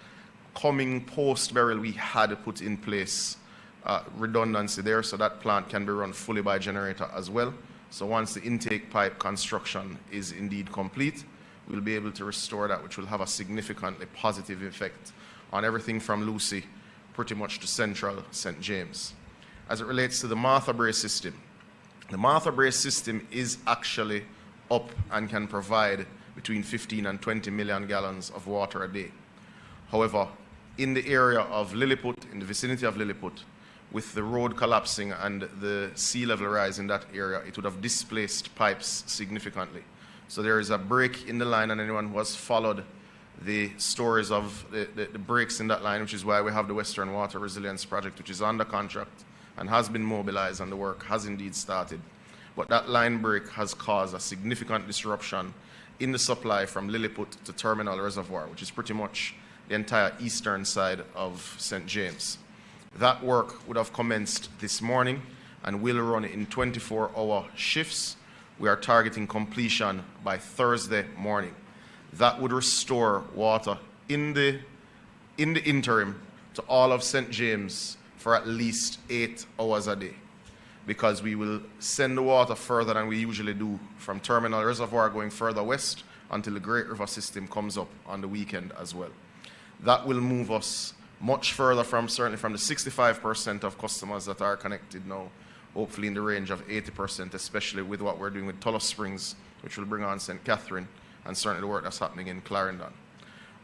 coming post-burial, we had put in place redundancy there, so that plant can be run fully by generator as well. So once the intake pipe construction is indeed complete, we'll be able to restore that, which will have a significantly positive effect on everything from Lucy pretty much to central St. James. As it relates to the Martha Brae system, the Martha Brae system is actually up and can provide between 15 and 20 million gallons of water a day. However, in the area of Lilliput, in the vicinity of Lilliput, with the road collapsing and the sea level rise in that area, it would have displaced pipes significantly. So there is a break in the line, and anyone who has followed the stories of the breaks in that line, which is why we have the Western Water Resilience Project, which is under contract and has been mobilized, and the work has indeed started. But that line break has caused a significant disruption in the supply from Lilliput to Terminal Reservoir, which is pretty much the entire eastern side of St. James. That work would have commenced this morning and will run in 24-hour shifts. We are targeting completion by Thursday morning. That would restore water in the interim to all of St. James for at least 8 hours a day, because we will send the water further than we usually do from Terminal Reservoir going further west until the Great River system comes up on the weekend as well. That will move us much further from, certainly from the 65% of customers that are connected now, hopefully in the range of 80%, especially with what we're doing with Tulloch Springs, which will bring on St. Catherine, and certainly the work that's happening in Clarendon.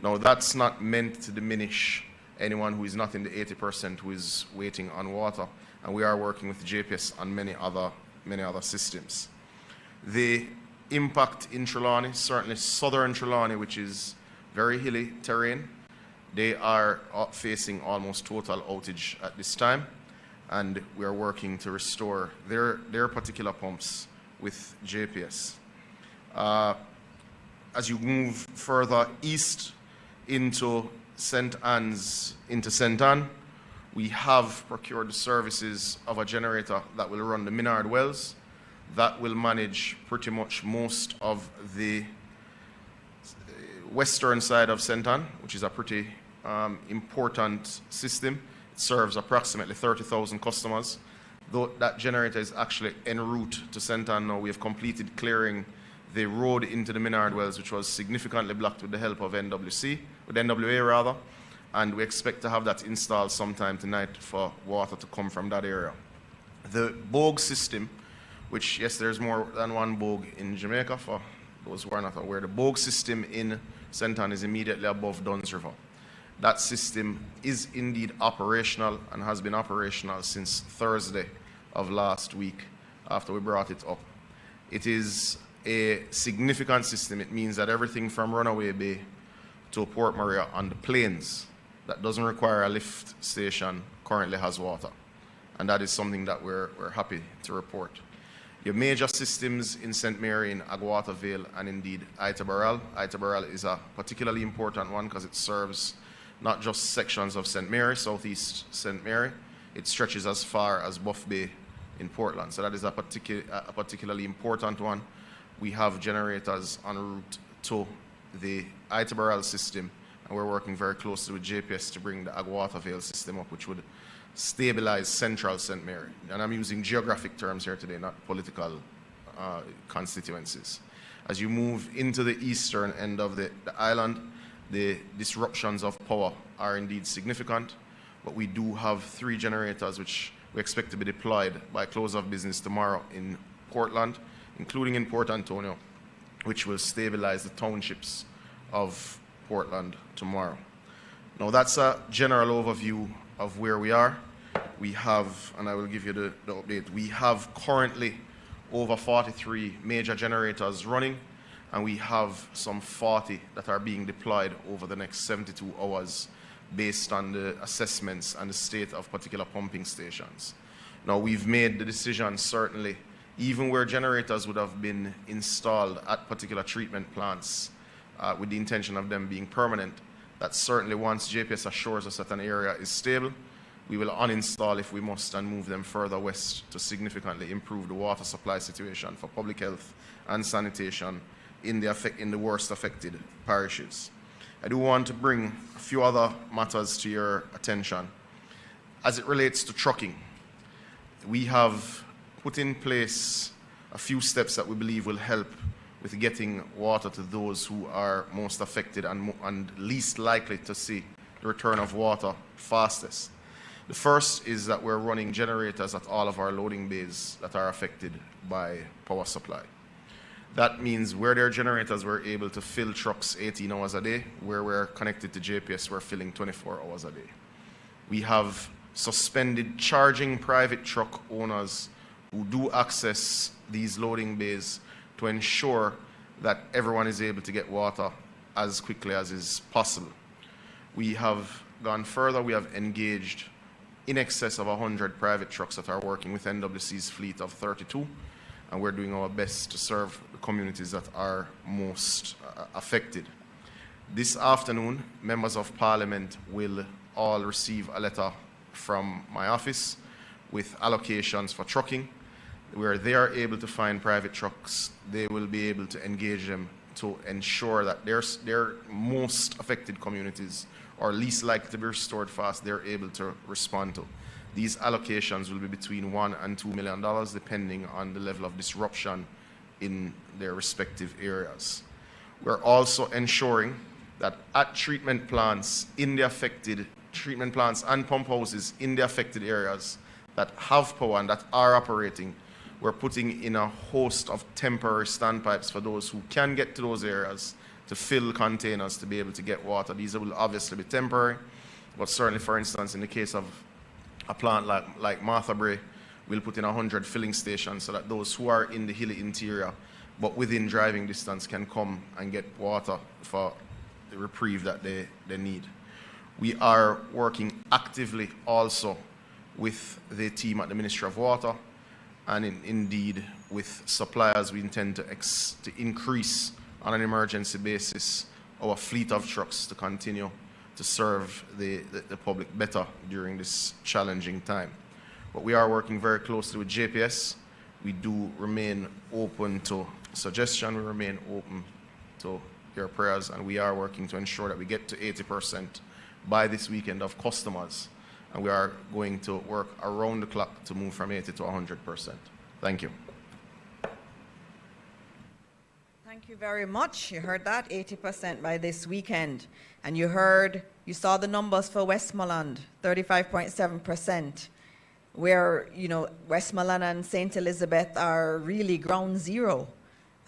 Now, that's not meant to diminish anyone who is not in the 80% who is waiting on water, and we are working with JPS on many other systems. The impact in Trelawney, certainly southern Trelawney, which is very hilly terrain, they are facing almost total outage at this time, and we are working to restore their particular pumps with JPS. As you move further east into St. Anne's, into St. Anne, we have procured the services of a generator that will run the Minard wells. That will manage pretty much most of the western side of St. Anne, which is a pretty important system. It serves approximately 30,000 customers. Though that generator is actually en route to St. Anne now, we have completed clearing the road into the Minard wells, which was significantly blocked with the help of NWA rather, and we expect to have that installed sometime tonight for water to come from that area. The Bogue system, which, yes, there's more than one Bogue in Jamaica, for those who are not aware. The Bogue system in St. Anne is immediately above Duns River. That system is indeed operational and has been operational since Thursday of last week after we brought it up. It is a significant system. It means that everything from Runaway Bay to Port Maria on the plains that doesn't require a lift station currently has water. And that is something that we're happy to report. Your major systems in St. Mary, in Agawata Vale, and indeed Itabaral. Itabaral is a particularly important one because it serves not just sections of St. Mary, southeast St. Mary, it stretches as far as Buff Bay in Portland. So that is a particularly important one. We have generators en route to the Itabaral system, and we're working very closely with JPS to bring the Agawata Vale system up, which would stabilize central St. Mary. And I'm using geographic terms here today, not political constituencies. As you move into the eastern end of the island, the disruptions of power are indeed significant, but we do have 3 generators which we expect to be deployed by close of business tomorrow in Portland, including in Port Antonio, which will stabilize the townships of Portland tomorrow. Now that's a general overview of where we are. We have, and I will give you the update, we have currently over 43 major generators running, and we have some 40 that are being deployed over the next 72 hours based on the assessments and the state of particular pumping stations. Now we've made the decision, certainly, even where generators would have been installed at particular treatment plants with the intention of them being permanent, that certainly once JPS assures us that an area is stable, we will uninstall if we must and move them further west to significantly improve the water supply situation for public health and sanitation in the worst affected parishes. I do want to bring a few other matters to your attention. As it relates to trucking, we have put in place a few steps that we believe will help with getting water to those who are most affected and least likely to see the return of water fastest. The first is that we're running generators at all of our loading bays that are affected by power supply. That means where there are generators, we're able to fill trucks 18 hours a day. Where we're connected to JPS, we're filling 24 hours a day. We have suspended charging private truck owners who do access these loading bays to ensure that everyone is able to get water as quickly as is possible. We have gone further. We have engaged in excess of 100 private trucks that are working with NWC's fleet of 32, and we're doing our best to serve the communities that are most affected. This afternoon, members of Parliament will all receive a letter from my office with allocations for trucking. Where they are able to find private trucks, they will be able to engage them to ensure that their most affected communities or least likely to be restored fast, they're able to respond to. These allocations will be between $1 and $2 million, depending on the level of disruption in their respective areas. We're also ensuring that at treatment plants in the affected, treatment plants and pump houses in the affected areas that have power and that are operating, we're putting in a host of temporary standpipes for those who can get to those areas to fill containers to be able to get water. These will obviously be temporary, but certainly, for instance, in the case of a plant like Martha Brae, we'll put in 100 filling stations so that those who are in the hilly interior but within driving distance can come and get water for the reprieve that they need. We are working actively also with the team at the Ministry of Water and indeed with suppliers. We intend to increase on an emergency basis our fleet of trucks to continue to serve the public better during this challenging time. But we are working very closely with JPS. We do remain open to suggestion, we remain open to your prayers, and we are working to ensure that we get to 80% by this weekend of customers, and we are going to work around the clock to move from 80 to 100%. Thank you. Thank you very much. You heard that, 80% by this weekend. And you saw the numbers for Westmoreland, 35.7%, where, Westmoreland and St. Elizabeth are really ground zero,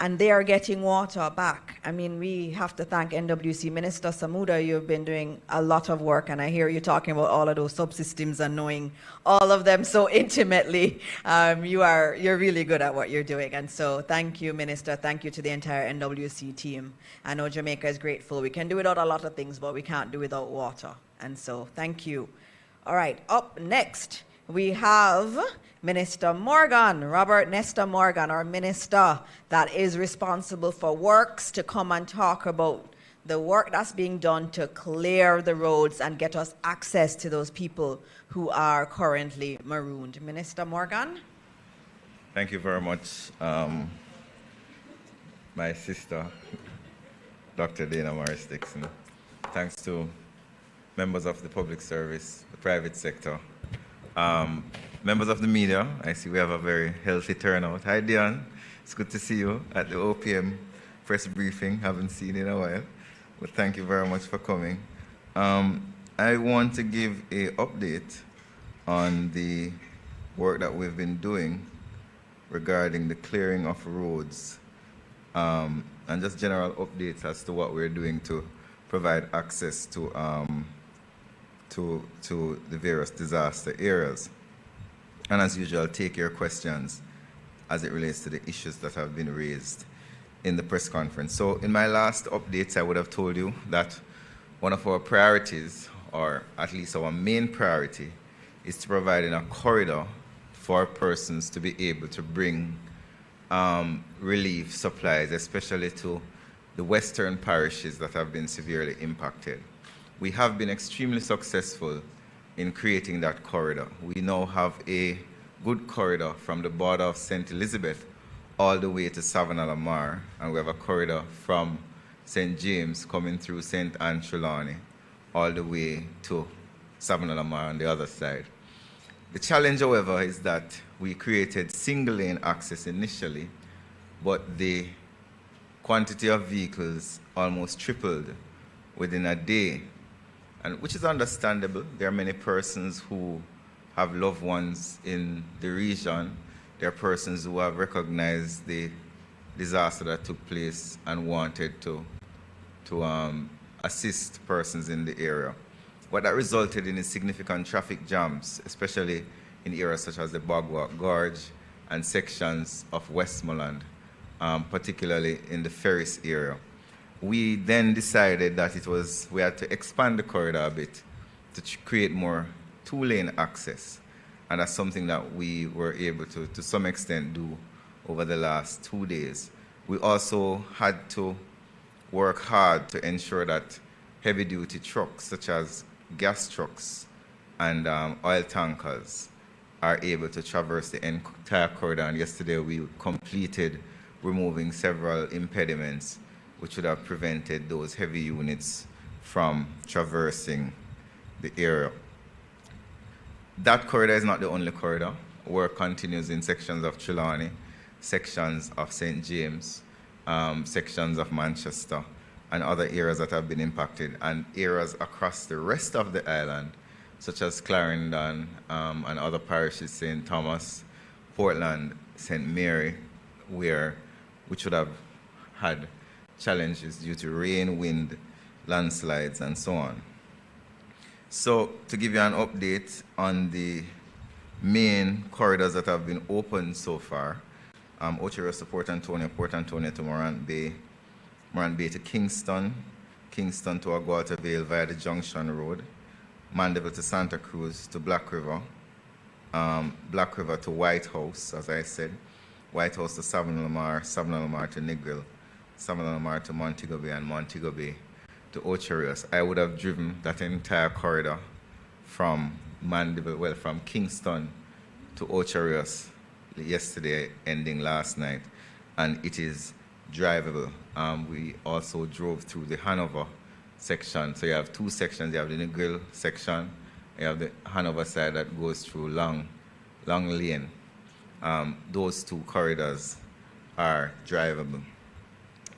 and they are getting water back. I mean, we have to thank NWC Minister Samuda. You've been doing a lot of work, and I hear you talking about all of those subsystems and knowing all of them so intimately. You're really good at what you're doing, and so thank you, Minister. Thank you to the entire NWC team. I know Jamaica is grateful. We can do without a lot of things, but we can't do without water, and so thank you. All right, up next, we have Minister Morgan, Robert Nesta Morgan, our minister that is responsible for works, to come and talk about the work that's being done to clear the roads and get us access to those people who are currently marooned. Minister Morgan. Thank you very much, my sister, Dr. Dana Morris Dixon. Thanks to members of the public service, the private sector, members of the media. I see we have a very healthy turnout. Hi, Dion. It's good to see you at the OPM press briefing. Haven't seen you in a while, but thank you very much for coming. I want to give an update on the work that we've been doing regarding the clearing of roads, and just general updates as to what we're doing to provide access to the various disaster areas. And as usual, take your questions as it relates to the issues that have been raised in the press conference. So in my last updates, I would have told you that one of our priorities, or at least our main priority, is to provide a corridor for persons to be able to bring relief supplies, especially to the western parishes that have been severely impacted. We have been extremely successful in creating that corridor. We now have a good corridor from the border of St. Elizabeth all the way to Savannah-la-Mar, and we have a corridor from St. James coming through St. Anne Trelawney all the way to Savannah-la-Mar on the other side. The challenge, however, is that we created single-lane access initially, but the quantity of vehicles almost tripled within a day, and which is understandable. There are many persons who have loved ones in the region. There are persons who have recognized the disaster that took place and wanted to assist persons in the area. What that resulted in is significant traffic jams, especially in areas such as the Bogwalk Gorge and sections of Westmoreland, particularly in the Ferris area. We then decided that we had to expand the corridor a bit to create more two-lane access. And that's something that we were able to some extent, do over the last 2 days. We also had to work hard to ensure that heavy-duty trucks, such as gas trucks and oil tankers, are able to traverse the entire corridor. And yesterday we completed removing several impediments which would have prevented those heavy units from traversing the area. That corridor is not the only corridor. Work continues in sections of Trelawney, sections of St. James, sections of Manchester, and other areas that have been impacted, and areas across the rest of the island, such as Clarendon and other parishes, St. Thomas, Portland, St. Mary, which would have had challenges due to rain, wind, landslides, and so on. So to give you an update on the main corridors that have been opened so far, Ocho Rios to Port Antonio to Morant Bay to Kingston, Kingston to Agualta Vale via the Junction Road, Mandeville to Santa Cruz to Black River, Black River to White House, as I said, White House to Savannah-la-Mar, Savannah-la-Mar to Negril, Savannah-la-Mar to Montego Bay, and Montego Bay to Ocho Rios. I would have driven that entire corridor from Mandeville, from Kingston to Ocho Rios yesterday, ending last night, and it is drivable. We also drove through the Hanover section. So you have two sections. You have the Negril section, you have the Hanover side that goes through Long Lane. Those two corridors are drivable.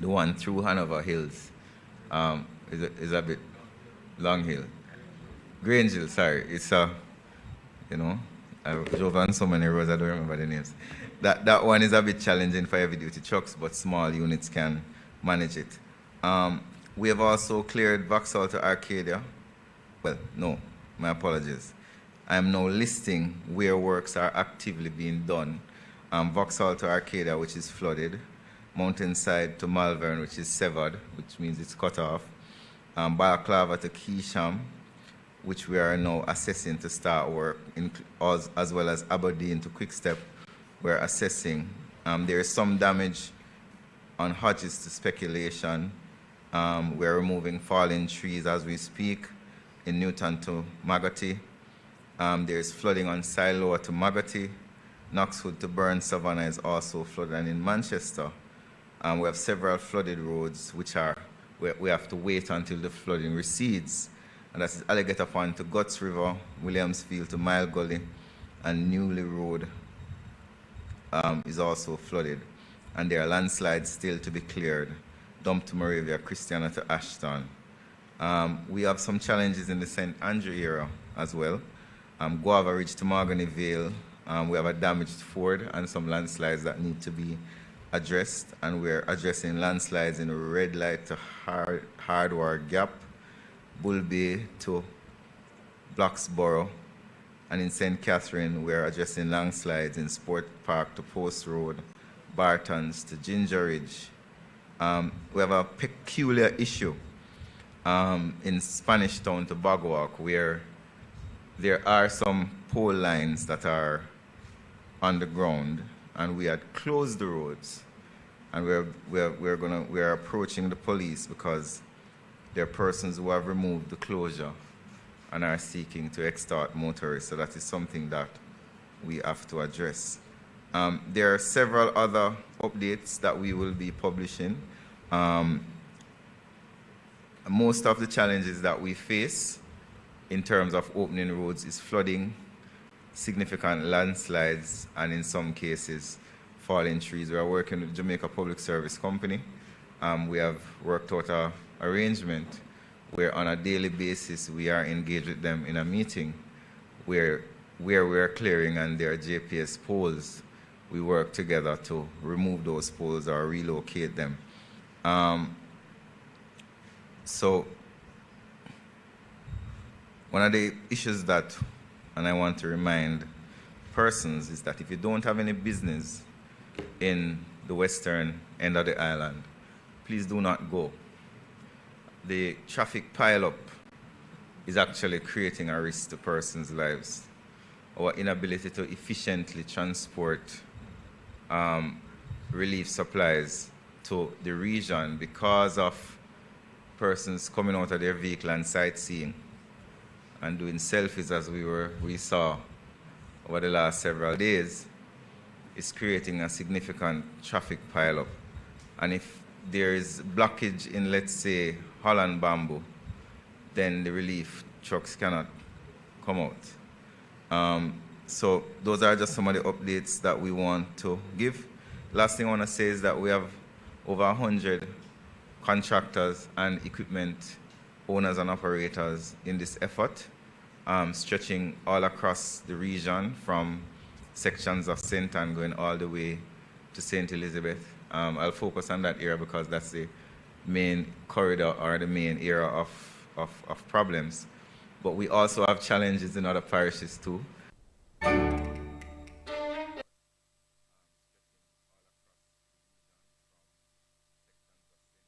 The one through Hanover Hills is a bit Long Hill. Grange Hill, sorry. It's I've drove on so many roads, I don't remember the names. That one is a bit challenging for heavy-duty trucks, but small units can manage it. We have also cleared Vauxhall to Arcadia. Well, no, my apologies. I am now listing where works are actively being done. Vauxhall to Arcadia, which is flooded. Mountainside to Malvern, which is severed, which means it's cut off. Balaclava to Keysham. which we are now assessing to start work, as well as Aberdeen to Quickstep, we're assessing. There is some damage on Hodges to Speculation. We're removing fallen trees as we speak in Newton to Magotty. There's flooding on Siloa to Magotty. Knoxwood to Burn Savannah is also flooded. And in Manchester, we have several flooded roads which are, we have to wait until the flooding recedes. And that's Alligator Pond to Guts River, Williamsfield to Mile Gully, and Newley Road is also flooded. And there are landslides still to be cleared. Dump to Moravia, Christiana to Ashton. We have some challenges in the St. Andrew area as well. Guava Ridge to Mahogany Vale. We have a damaged ford and some landslides that need to be addressed. And we're addressing landslides in Red Light to Hardware Gap, Bull Bay to Bloxborough. And in St. Catherine, we're addressing landslides in Sport Park to Post Road, Bartons to Ginger Ridge. We have a peculiar issue in Spanish Town to Bogwalk, where there are some pole lines that are on the ground, and we had closed the roads, and we're approaching the police because there are persons who have removed the closure and are seeking to extort motorists. So that is something that we have to address. There are several other updates that we will be publishing. Most of the challenges that we face in terms of opening roads is flooding, significant landslides, and in some cases, falling trees. We are working with Jamaica Public Service Company. We have worked out an arrangement where on a daily basis we are engaged with them in a meeting where we are clearing and there are JPS poles. We work together to remove those poles or relocate them. So one of the issues that, and I want to remind persons, is that if you don't have any business in the western end of the island, please do not go. The traffic pileup is actually creating a risk to persons' lives. Our inability to efficiently transport relief supplies to the region because of persons coming out of their vehicle and sightseeing and doing selfies, as we saw over the last several days, is creating a significant traffic pileup. And if there is blockage in, let's say, Holland Bamboo, then the relief trucks cannot come out. So those are just some of the updates that we want to give. Last thing I want to say is that we have over 100 contractors and equipment owners and operators in this effort, stretching all across the region from sections of St. Anne going all the way to St. Elizabeth. I'll focus on that area because that's the main corridor or the main area of problems. But we also have challenges in other parishes too.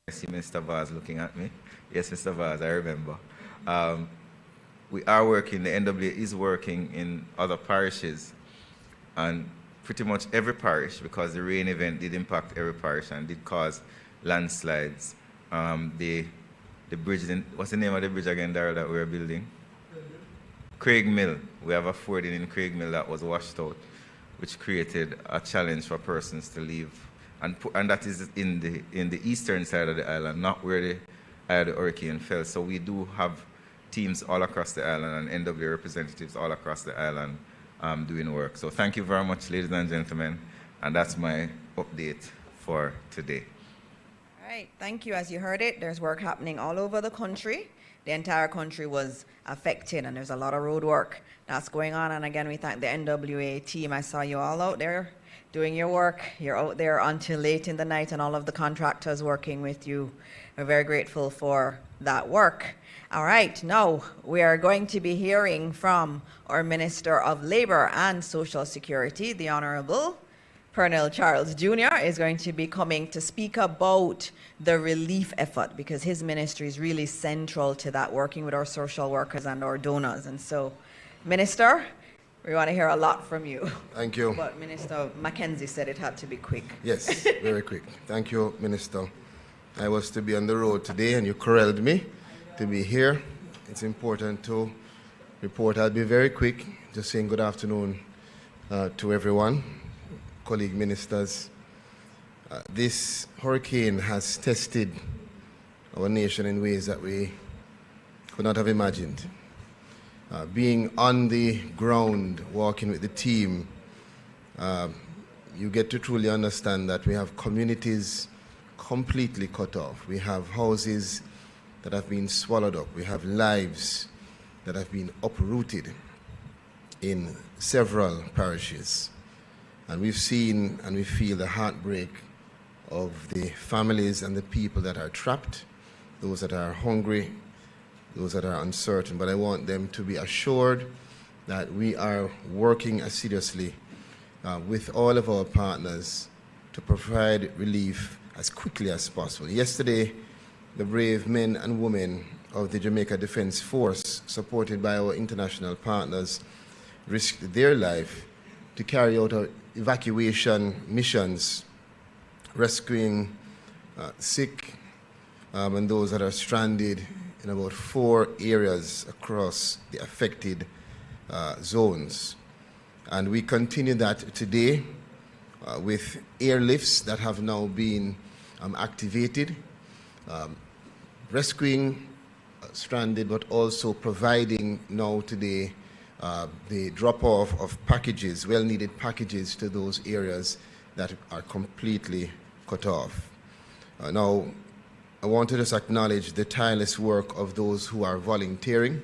I see Mr. Vaz looking at me. Yes, Mr. Vaz, I remember. We are working, the NWA is working in other parishes, and pretty much every parish, because the rain event did impact every parish and did cause landslides. The bridge, what's the name of the bridge again, Daryl, that we're building? Craig Mill. We have a fording in Craig Mill that was washed out, which created a challenge for persons to leave. And that is in the eastern side of the island, not where the hurricane fell. So we do have teams all across the island and NWA representatives all across the island doing work. So thank you very much, ladies and gentlemen. And that's my update for today. All right, thank you. As you heard it, there's work happening all over the country. The entire country was affected, and there's a lot of road work that's going on. And again, we thank the NWA team. I saw you all out there doing your work. You're out there until late in the night, and all of the contractors working with you. We're very grateful for that work. All right, now we are going to be hearing from our Minister of Labour and Social Security, the Honourable Colonel Charles Jr. is going to be coming to speak about the relief effort, because his ministry is really central to that, working with our social workers and our donors. And so, Minister, we want to hear a lot from you. Thank you. But Minister Mackenzie said it had to be quick. Yes, very quick. Thank you, Minister. I was to be on the road today and you corralled me to be here. It's important to report. I'll be very quick, just saying good afternoon to everyone, colleague ministers. This hurricane has tested our nation in ways that we could not have imagined. Being on the ground, walking with the team, you get to truly understand that we have communities completely cut off. We have houses that have been swallowed up. We have lives that have been uprooted in several parishes. And we've seen and we feel the heartbreak of the families and the people that are trapped, those that are hungry, those that are uncertain. But I want them to be assured that we are working assiduously with all of our partners to provide relief as quickly as possible. Yesterday, the brave men and women of the Jamaica Defense Force, supported by our international partners, risked their life to carry out our evacuation missions, rescuing sick and those that are stranded in about 4 areas across the affected zones. And we continue that today with airlifts that have now been activated, rescuing stranded, but also providing now today the drop-off of packages, well-needed packages to those areas that are completely cut off. Now, I want to just acknowledge the tireless work of those who are volunteering,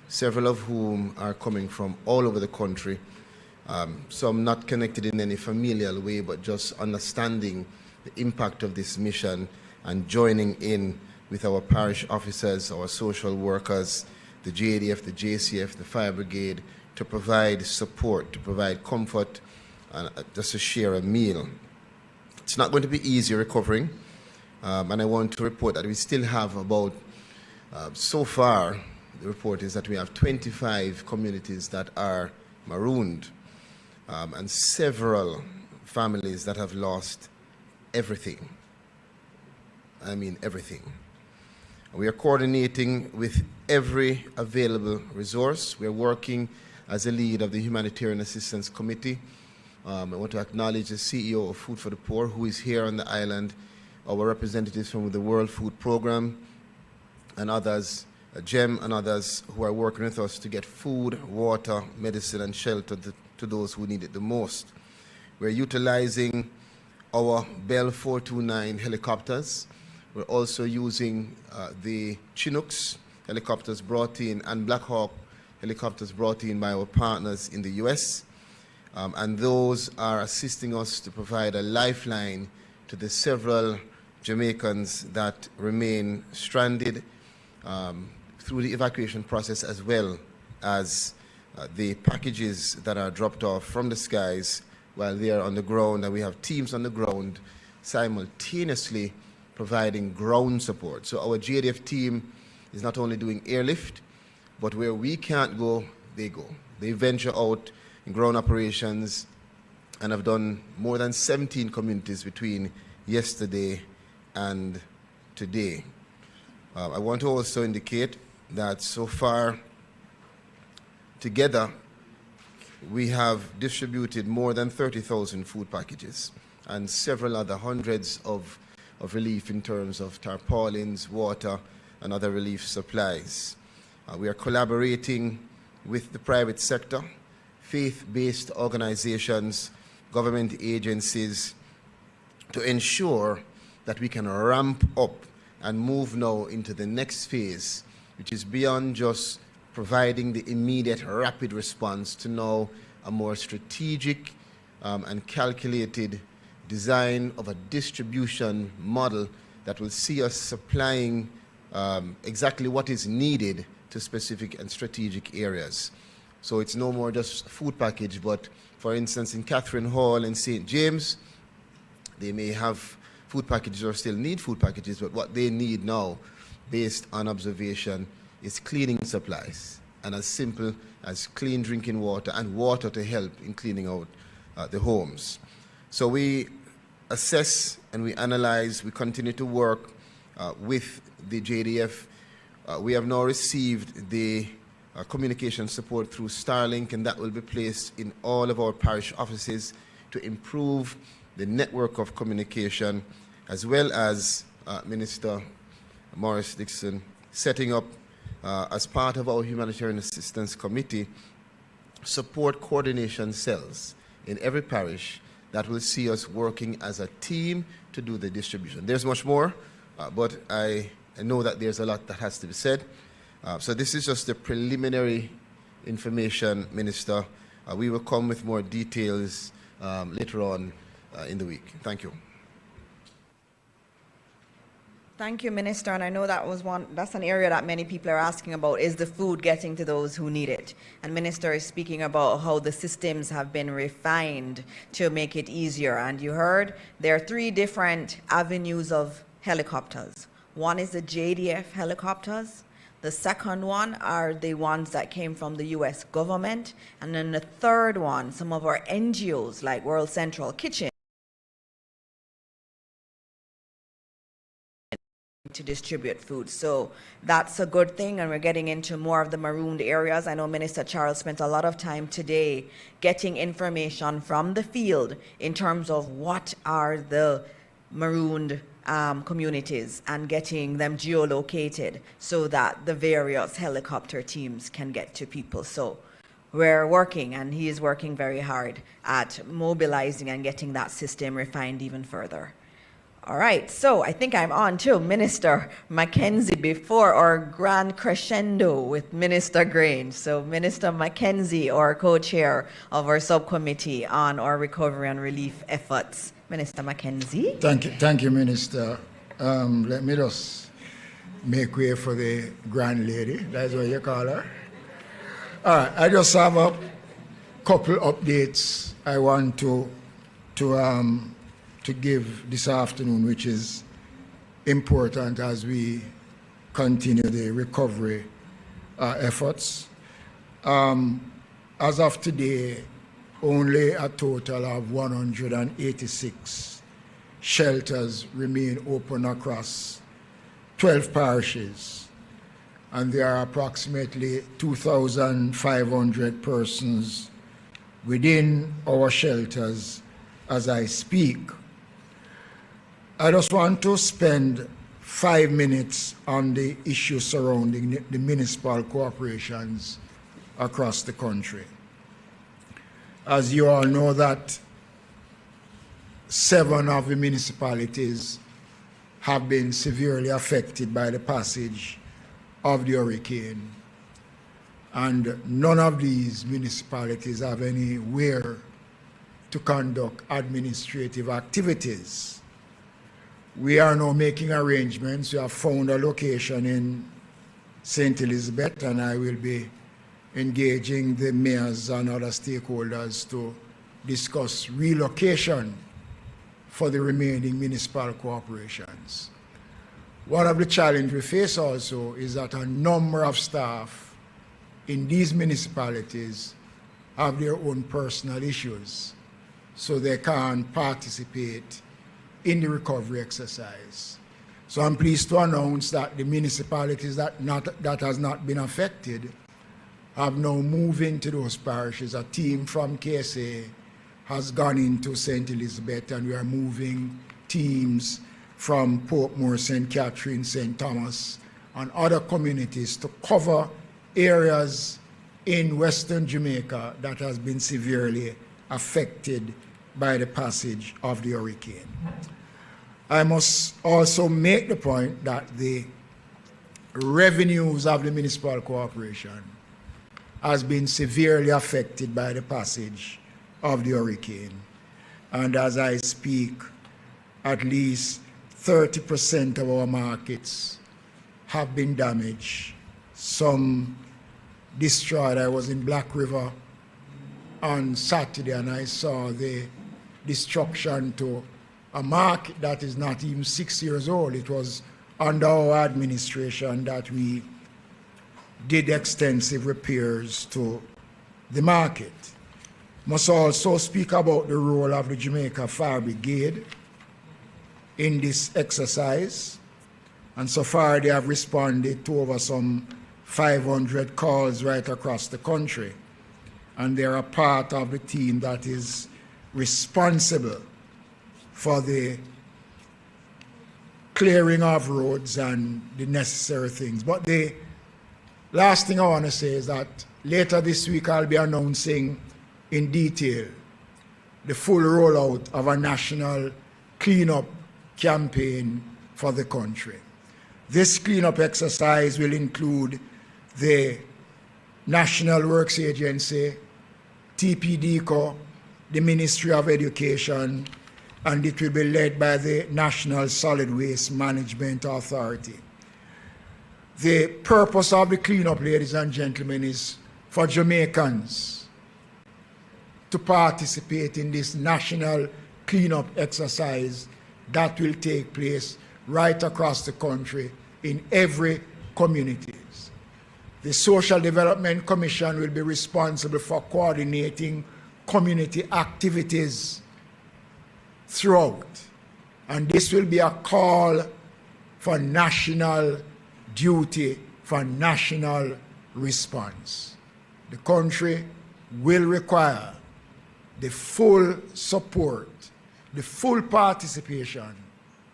several of whom are coming from all over the country, some not connected in any familial way, but just understanding the impact of this mission and joining in with our parish officers, our social workers, the JDF, the JCF, the fire brigade, to provide support, to provide comfort, and just to share a meal. It's not going to be easy recovering, and I want to report that we still have about, so far, the report is that we have 25 communities that are marooned, and several families that have lost everything. I mean everything. We are coordinating with every available resource. We are working as a lead of the Humanitarian Assistance Committee. I want to acknowledge the CEO of Food for the Poor, who is here on the island, our representatives from the World Food Program, and others, GEM and others who are working with us to get food, water, medicine, and shelter to those who need it the most. We're utilizing our Bell 429 helicopters. We're also using the Chinooks helicopters brought in and Black Hawk helicopters brought in by our partners in the US. And those are assisting us to provide a lifeline to the several Jamaicans that remain stranded through the evacuation process, as well as the packages that are dropped off from the skies while they are on the ground. And we have teams on the ground simultaneously providing ground support. So our JDF team is not only doing airlift, but where we can't go, they go. They venture out in ground operations and have done more than 17 communities between yesterday and today. I want to also indicate that so far, together, we have distributed more than 30,000 food packages and several other hundreds of relief in terms of tarpaulins, water, and other relief supplies. We are collaborating with the private sector, faith-based organizations, government agencies, to ensure that we can ramp up and move now into the next phase, which is beyond just providing the immediate rapid response to now a more strategic and calculated design of a distribution model that will see us supplying exactly what is needed to specific and strategic areas. So it's no more just food package, but for instance, in Catherine Hall and St. James, they may have food packages or still need food packages, but what they need now, based on observation, is cleaning supplies, and as simple as clean drinking water and water to help in cleaning out the homes. So we assess and we analyze, we continue to work with the JDF. We have now received the communication support through Starlink, and that will be placed in all of our parish offices to improve the network of communication, as well as Minister Morris Dixon setting up, as part of our Humanitarian Assistance Committee, support coordination cells in every parish that will see us working as a team to do the distribution. There's much more, but I know that there's a lot that has to be said. So this is just the preliminary information, Minister. We will come with more details later on in the week. Thank you. Thank you, Minister. And I know that's an area that many people are asking about, is the food getting to those who need it? And Minister is speaking about how the systems have been refined to make it easier. And you heard there are 3 different avenues of helicopters. One is the JDF helicopters. The second one are the ones that came from the U.S. government. And then the third one, some of our NGOs like World Central Kitchen, to distribute food. So that's a good thing, and we're getting into more of the marooned areas. I know Minister Charles spent a lot of time today getting information from the field in terms of what are the marooned communities and getting them geolocated so that the various helicopter teams can get to people. So we're working, and he is working very hard at mobilizing and getting that system refined even further. All right, so I think I'm on to Minister Mackenzie before our grand crescendo with Minister Grange. So Minister Mackenzie, our co-chair of our subcommittee on our recovery and relief efforts. Minister Mackenzie. Thank you, Minister. Let me just make way for the grand lady. That's what you call her. All right, I just have a couple updates I want to give this afternoon, which is important as we continue the recovery efforts. As of today, only a total of 186 shelters remain open across 12 parishes, and there are approximately 2,500 persons within our shelters as I speak. I just want to spend 5 minutes on the issue surrounding the municipal corporations across the country. As you all know, that 7 of the municipalities have been severely affected by the passage of the hurricane, and none of these municipalities have anywhere to conduct administrative activities. We are now making arrangements. We have found a location in St. Elizabeth, and I will be engaging the mayors and other stakeholders to discuss relocation for the remaining municipal corporations. One of the challenges we face also is that a number of staff in these municipalities have their own personal issues, so they can't participate in the recovery exercise. So I'm pleased to announce that the municipalities that has not been affected have now moved into those parishes. A team from KSA has gone into St. Elizabeth, and we are moving teams from Portmore, St. Catherine, St. Thomas, and other communities to cover areas in Western Jamaica that has been severely affected by the passage of the hurricane. I must also make the point that the revenues of the municipal corporation has been severely affected by the passage of the hurricane. And as I speak, at least 30% of our markets have been damaged. Some destroyed. I was in Black River on Saturday and I saw the destruction to a market that is not even 6 years old. It was under our administration that we did extensive repairs to the market. Must also speak about the role of the Jamaica Fire Brigade in this exercise. And so far they have responded to over some 500 calls right across the country. And they're a part of the team that is responsible for the clearing of roads and the necessary things. But the last thing I want to say is that later this week I'll be announcing in detail the full rollout of a national cleanup campaign for the country. This cleanup exercise will include the National Works Agency, TPDCO, the Ministry of Education, and it will be led by the National Solid Waste Management Authority. The purpose of the cleanup, ladies and gentlemen, is for Jamaicans to participate in this national cleanup exercise that will take place right across the country in every community. The Social Development Commission will be responsible for coordinating community activities throughout. And this will be a call for national duty, for national response. The country will require the full support, the full participation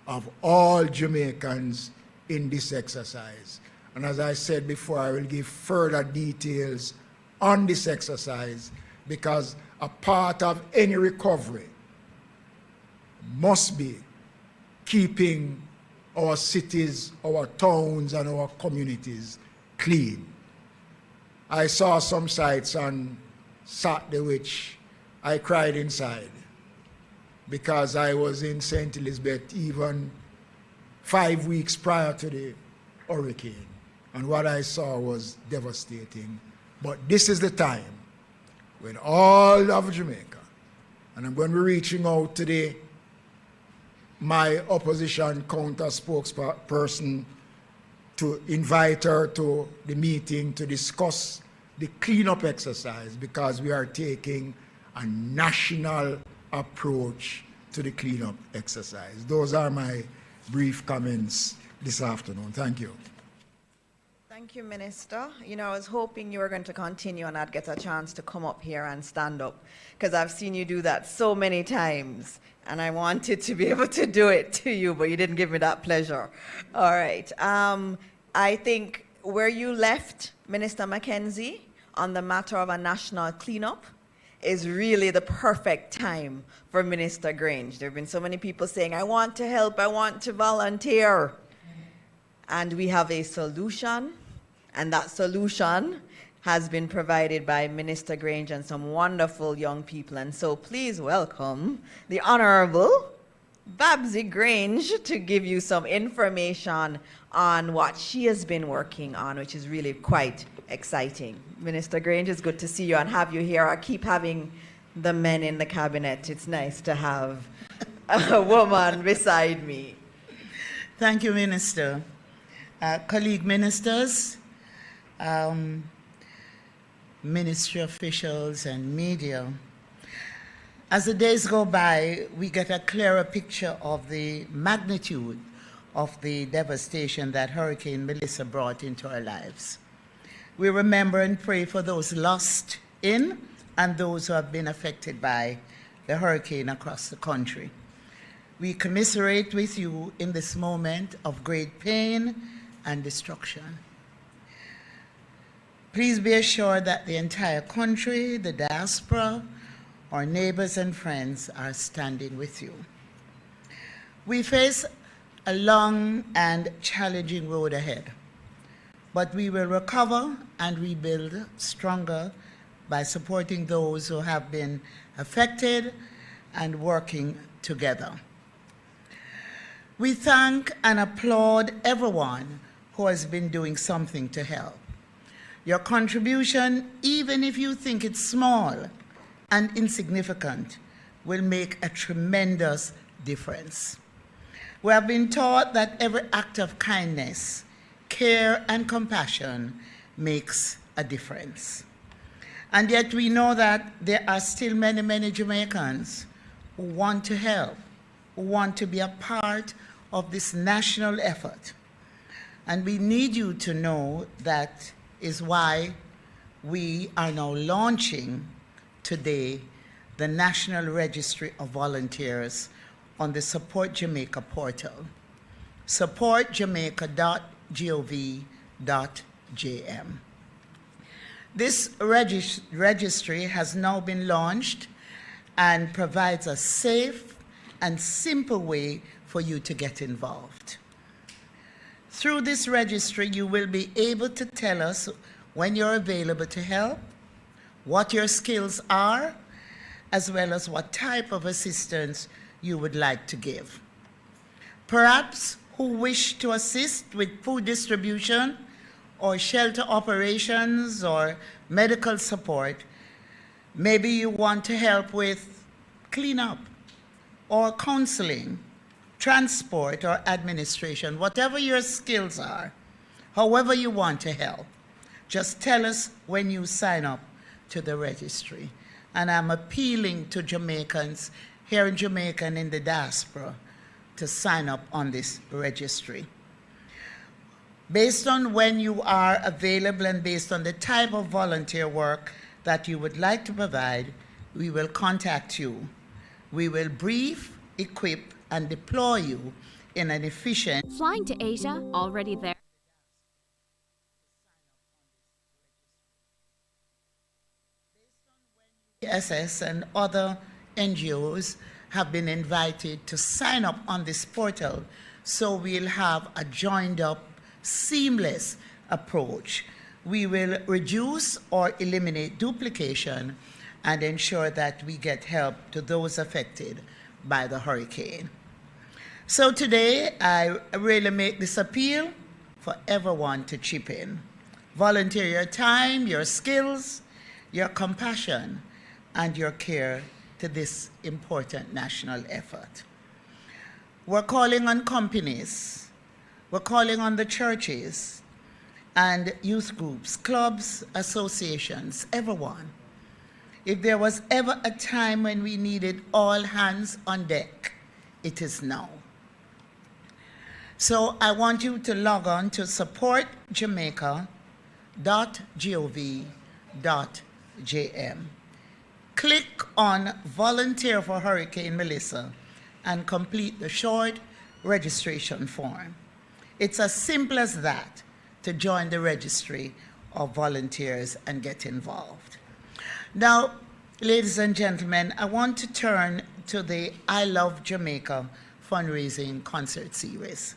of all Jamaicans in this exercise. And as I said before, I will give further details on this exercise because a part of any recovery must be keeping our cities, our towns, and our communities clean. I saw some sites on Saturday which I cried inside because I was in St. Elizabeth even 5 weeks prior to the hurricane. And what I saw was devastating. But this is the time when all of Jamaica, and I'm going to be reaching out to my opposition counter spokesperson to invite her to the meeting to discuss the cleanup exercise because we are taking a national approach to the cleanup exercise. Those are my brief comments this afternoon. Thank you. Thank you, Minister. You know, I was hoping you were going to continue and I'd get a chance to come up here and stand up because I've seen you do that so many times and I wanted to be able to do it to you, but you didn't give me that pleasure. All right. I think where you left Minister Mackenzie on the matter of a national cleanup is really the perfect time for Minister Grange. There have been so many people saying, I want to help, I want to volunteer. And we have a solution, and that solution has been provided by Minister Grange and some wonderful young people. And so please welcome the Honorable Babsy Grange to give you some information on what she has been working on, which is really quite exciting. Minister Grange, it's good to see you and have you here. I keep having the men in the cabinet. It's nice to have a woman beside me. Thank you, Minister. Colleague ministers, ministry officials and media. As the days go by, we get a clearer picture of the magnitude of the devastation that Hurricane Melissa brought into our lives. We remember and pray for those lost in and those who have been affected by the hurricane across the country. We commiserate with you in this moment of great pain and destruction. Please be assured that the entire country, the diaspora, our neighbors and friends are standing with you. We face a long and challenging road ahead, but we will recover and rebuild stronger by supporting those who have been affected and working together. We thank and applaud everyone who has been doing something to help. Your contribution, even if you think it's small and insignificant, will make a tremendous difference. We have been taught that every act of kindness, care, and compassion makes a difference. And yet we know that there are still many, many Jamaicans who want to help, who want to be a part of this national effort. And we need you to know that is why we are now launching today the National Registry of Volunteers on the Support Jamaica portal, supportjamaica.gov.jm. This registry has now been launched and provides a safe and simple way for you to get involved. Through this registry, you will be able to tell us when you're available to help, what your skills are, as well as what type of assistance you would like to give. Perhaps who wish to assist with food distribution or shelter operations or medical support. Maybe you want to help with cleanup or counseling, transport or administration, whatever your skills are, however you want to help. Just tell us when you sign up to the registry. And I'm appealing to Jamaicans here in Jamaica and in the diaspora to sign up on this registry. Based on when you are available and based on the type of volunteer work that you would like to provide, we will contact you. We will brief, equip, and deploy you in an efficient. Flying to Asia, already there. SS and other NGOs have been invited to sign up on this portal, so we'll have a joined up, seamless approach. We will reduce or eliminate duplication and ensure that we get help to those affected by the hurricane. So today, I really make this appeal for everyone to chip in. Volunteer your time, your skills, your compassion, and your care to this important national effort. We're calling on companies, we're calling on the churches and youth groups, clubs, associations, everyone. If there was ever a time when we needed all hands on deck, it is now. So I want you to log on to supportjamaica.gov.jm. Click on Volunteer for Hurricane Melissa and complete the short registration form. It's as simple as that to join the registry of volunteers and get involved. Now, ladies and gentlemen, I want to turn to the I Love Jamaica fundraising concert series.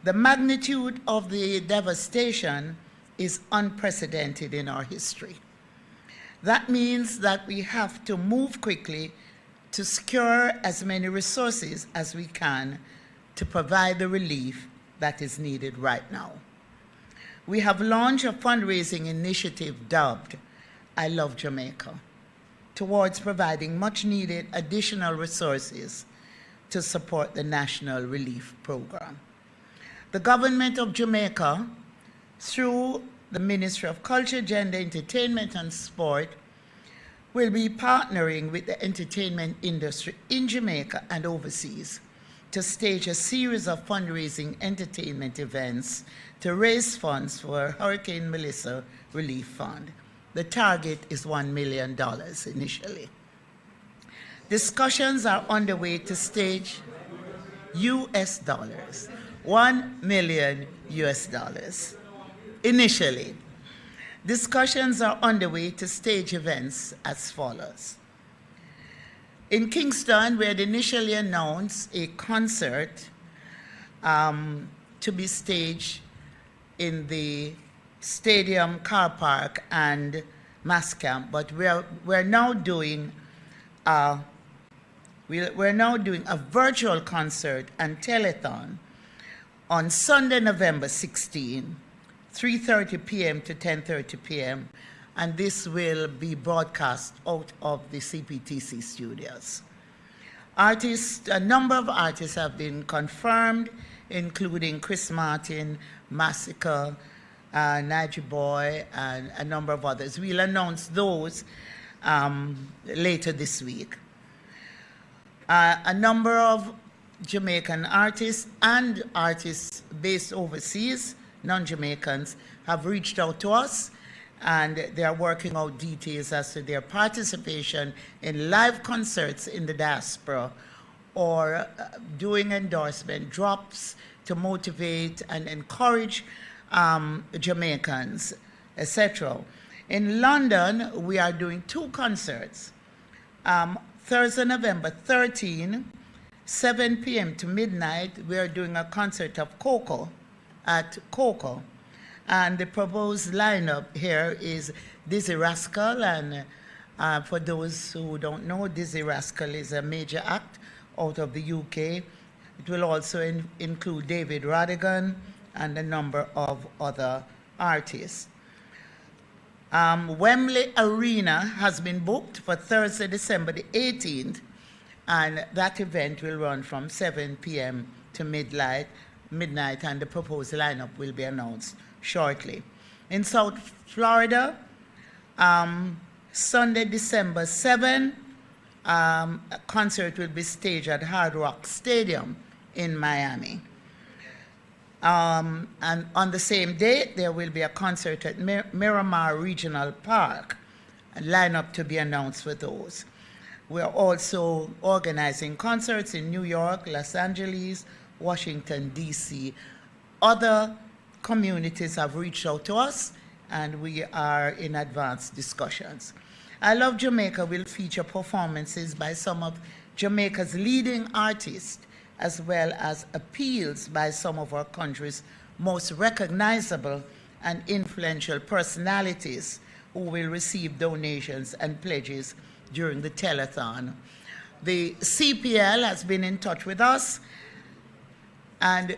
The magnitude of the devastation is unprecedented in our history. That means that we have to move quickly to secure as many resources as we can to provide the relief that is needed right now. We have launched a fundraising initiative dubbed I Love Jamaica towards providing much needed additional resources to support the National Relief Program. The government of Jamaica, through the Ministry of Culture, Gender, Entertainment and Sport, will be partnering with the entertainment industry in Jamaica and overseas to stage a series of fundraising entertainment events to raise funds for Hurricane Melissa Relief Fund. The target is $1 million initially. Discussions are underway to stage US dollars, $1 million US dollars. Initially, discussions are underway to stage events as follows. In Kingston, we had initially announced a concert to be staged in the stadium car park and mass camp, but we're now doing a virtual concert and telethon on Sunday, November 16, 3:30 p.m. to 10:30 p.m., and this will be broadcast out of the CPTC studios. A number of artists have been confirmed, including Chris Martin, Massacre, Najee Boy, and a number of others. We'll announce those later this week. A number of Jamaican artists and artists based overseas, non-Jamaicans, have reached out to us, and they are working out details as to their participation in live concerts in the diaspora or doing endorsement drops to motivate and encourage Jamaicans, etc. In London, we are doing 2 concerts. Thursday, November 13, 7 p.m. to midnight, we are doing a concert of Coco at Coco. And the proposed lineup here is Dizzy Rascal, and for those who don't know, Dizzy Rascal is a major act out of the UK. It will also include David Radigan and a number of other artists. Wembley Arena has been booked for Thursday, December the 18th, and that event will run from 7 p.m. to midnight, and the proposed lineup will be announced shortly. In South Florida, Sunday, December 7, a concert will be staged at Hard Rock Stadium in Miami. And on the same day, there will be a concert at Miramar Regional Park, a lineup to be announced for those. We are also organizing concerts in New York, Los Angeles, Washington, D.C. Other communities have reached out to us, and we are in advanced discussions. I Love Jamaica will feature performances by some of Jamaica's leading artists, as well as appeals by some of our country's most recognizable and influential personalities who will receive donations and pledges during the telethon. The CPL has been in touch with us, and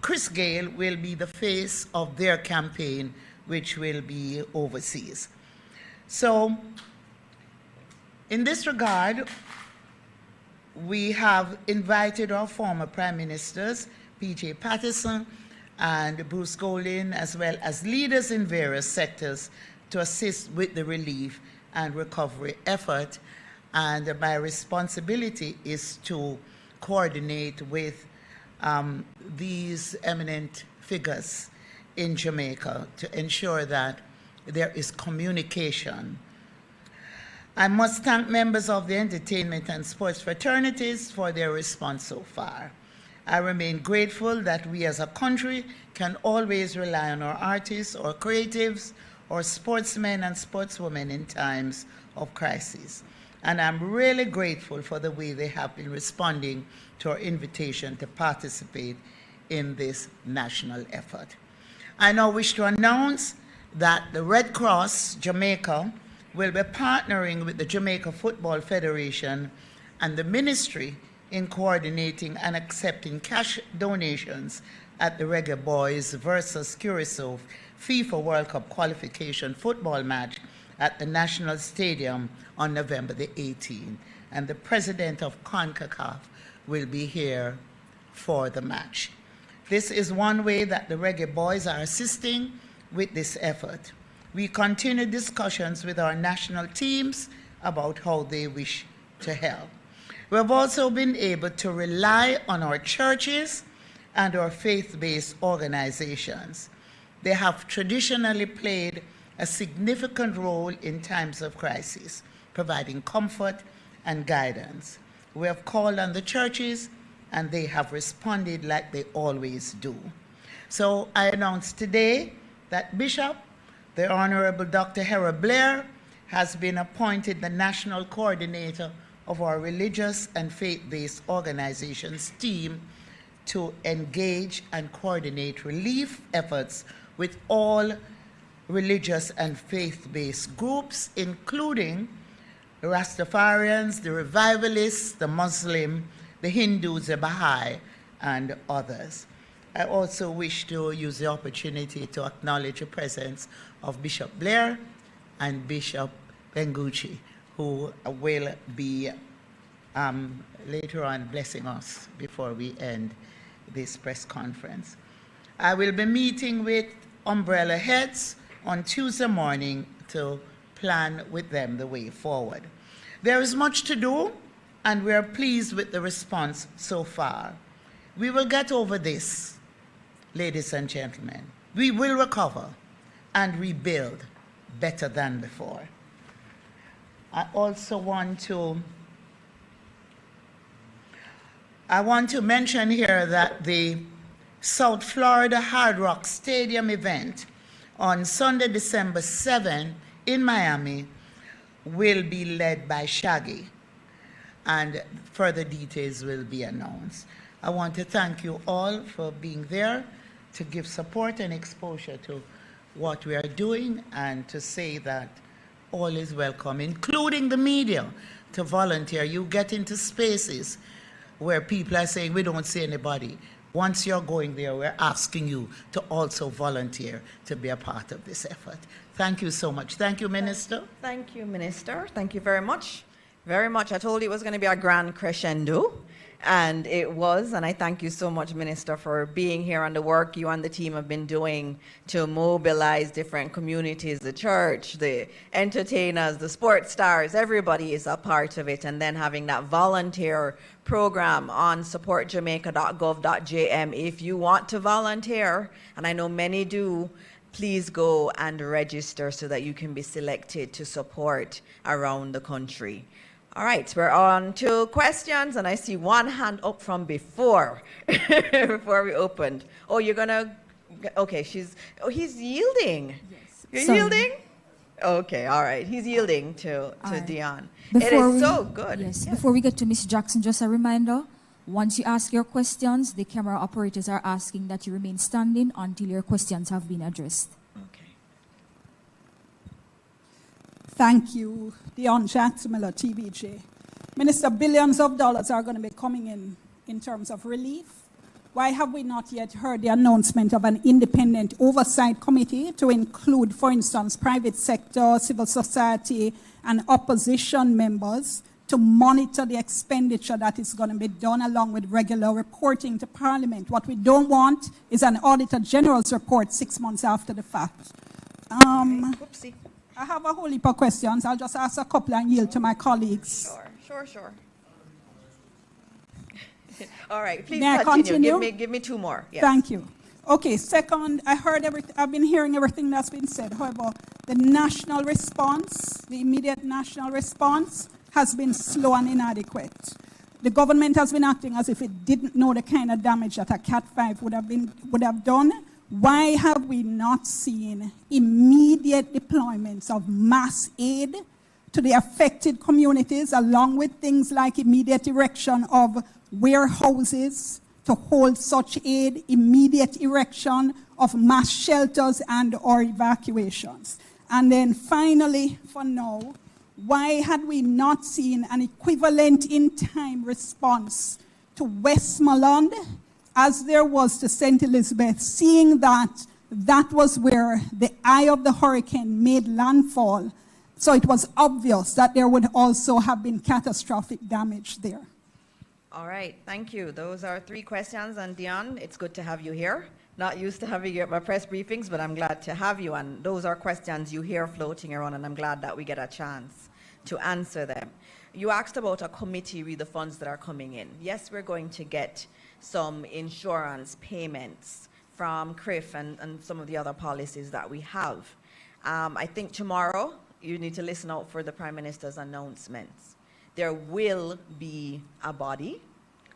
Chris Gale will be the face of their campaign, which will be overseas. So, in this regard, we have invited our former Prime Ministers, P.J. Patterson and Bruce Golding, as well as leaders in various sectors, to assist with the relief and recovery effort. And my responsibility is to coordinate with these eminent figures in Jamaica to ensure that there is communication. I must thank members of the entertainment and sports fraternities for their response so far. I remain grateful that we as a country can always rely on our artists or creatives or sportsmen and sportswomen in times of crisis. And I'm really grateful for the way they have been responding to our invitation to participate in this national effort. I now wish to announce that the Red Cross Jamaica will be partnering with the Jamaica Football Federation and the ministry in coordinating and accepting cash donations at the Reggae Boys versus Curacao FIFA World Cup qualification football match at the National Stadium on November the 18th. And the president of CONCACAF will be here for the match. This is one way that the Reggae Boys are assisting with this effort. We continue discussions with our national teams about how they wish to help. We have also been able to rely on our churches and our faith-based organizations. They have traditionally played a significant role in times of crisis, providing comfort and guidance. We have called on the churches, and they have responded like they always do. So I announce today that Bishop, the Honorable Dr. Hera Blair, has been appointed the National Coordinator of our religious and faith-based organizations team to engage and coordinate relief efforts with all religious and faith-based groups, including the Rastafarians, the Revivalists, the Muslim, the Hindus, the Baha'i, and others. I also wish to use the opportunity to acknowledge the presence of Bishop Blair and Bishop Bengucci, who will be later on blessing us before we end this press conference. I will be meeting with Umbrella Heads on Tuesday morning to plan with them the way forward. There is much to do, and we are pleased with the response so far. We will get over this, ladies and gentlemen. We will recover and rebuild better than before. I also want to mention here that the South Florida Hard Rock Stadium event on Sunday, December 7 in Miami will be led by Shaggy, and further details will be announced. I want to thank you all for being there to give support and exposure to what we are doing, and to say that all is welcome, including the media, to volunteer. You get into spaces where people are saying, we don't see anybody. Once you're going there, we're asking you to also volunteer to be a part of this effort. Thank you so much. Thank you, Minister. Thank you, Minister. Thank you very much. Very much. I told you it was going to be a grand crescendo, and it was. And I thank you so much, Minister, for being here and the work you and the team have been doing to mobilize different communities, the church, the entertainers, the sports stars. Everybody is a part of it. And then having that volunteer program on supportjamaica.gov.jm. If you want to volunteer, and I know many do, please go and register so that you can be selected to support around the country. All right, we're on to questions, and I see one hand up from before we opened. Oh, you're gonna, okay, he's yielding. Yes. You're yielding? Okay, all right, he's yielding to Dion. It is so good. Yes, before we get to Ms. Jackson, just a reminder, once you ask your questions, the camera operators are asking that you remain standing until your questions have been addressed. Okay. Thank you, Dion Jackson Miller, TVJ. Minister, billions of dollars are going to be coming in terms of relief. Why have we not yet heard the announcement of an independent oversight committee to include, for instance, private sector, civil society, and opposition members to monitor the expenditure that is going to be done, along with regular reporting to Parliament? What we don't want is an Auditor General's report 6 months after the fact. Whoopsie. I have a whole heap of questions. I'll just ask a couple and yield to my colleagues. Sure. All right, please May continue. I continue? Give me two more. Yes. Thank you. Okay, second, I've been hearing everything that's been said. However, the national response, the immediate national response, has been slow and inadequate. The government has been acting as if it didn't know the kind of damage that a Cat 5 would have done. Why have we not seen immediate deployments of mass aid to the affected communities, along with things like immediate erection of warehouses to hold such aid, immediate erection of mass shelters and/or evacuations? And then finally, for now, why had we not seen an equivalent in-time response to Westmoreland as there was to St. Elizabeth, seeing that that was where the eye of the hurricane made landfall? So it was obvious that there would also have been catastrophic damage there. All right, thank you. Those are 3 questions. And Dion, it's good to have you here. Not used to having you at my press briefings, but I'm glad to have you. And those are questions you hear floating around, and I'm glad that we get a chance to answer them. You asked about a committee with the funds that are coming in. Yes, we're going to get some insurance payments from CRIF and some of the other policies that we have. I think tomorrow you need to listen out for the Prime Minister's announcements. There will be a body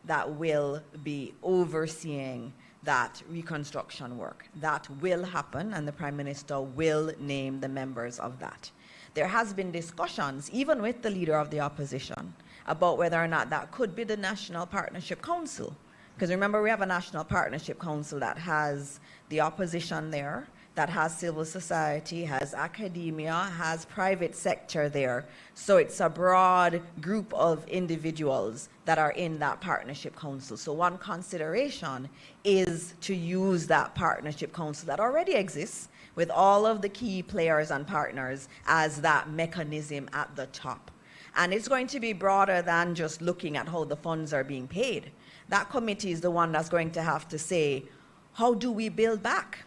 that will be overseeing that reconstruction work. That will happen, and the Prime Minister will name the members of that. There has been discussions, even with the Leader of the Opposition, about whether or not that could be the National Partnership Council. Because remember, we have a National Partnership Council that has the opposition there, that has civil society, has academia, has private sector there. So it's a broad group of individuals that are in that partnership council. So one consideration is to use that partnership council that already exists with all of the key players and partners as that mechanism at the top. And it's going to be broader than just looking at how the funds are being paid. That committee is the one that's going to have to say, how do we build back?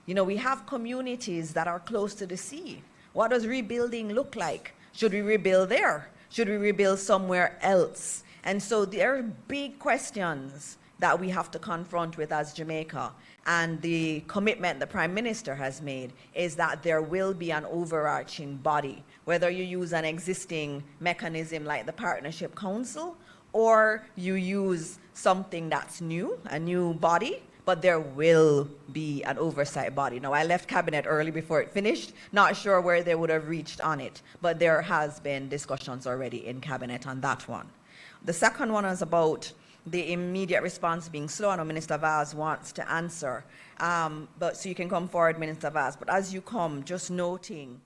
You know, we have communities that are close to the sea. What does rebuilding look like? Should we rebuild there? Should we rebuild somewhere else? And so there are big questions that we have to confront with as Jamaica. And the commitment the Prime Minister has made is that there will be an overarching body, whether you use an existing mechanism like the Partnership Council, or you use something that's new, a new body, but there will be an oversight body. Now, I left Cabinet early before it finished, not sure where they would have reached on it, but there has been discussions already in Cabinet on that one. The second one is about the immediate response being slow. I know Minister Vaz wants to answer, but so you can come forward, Minister Vaz. But as you come, just noting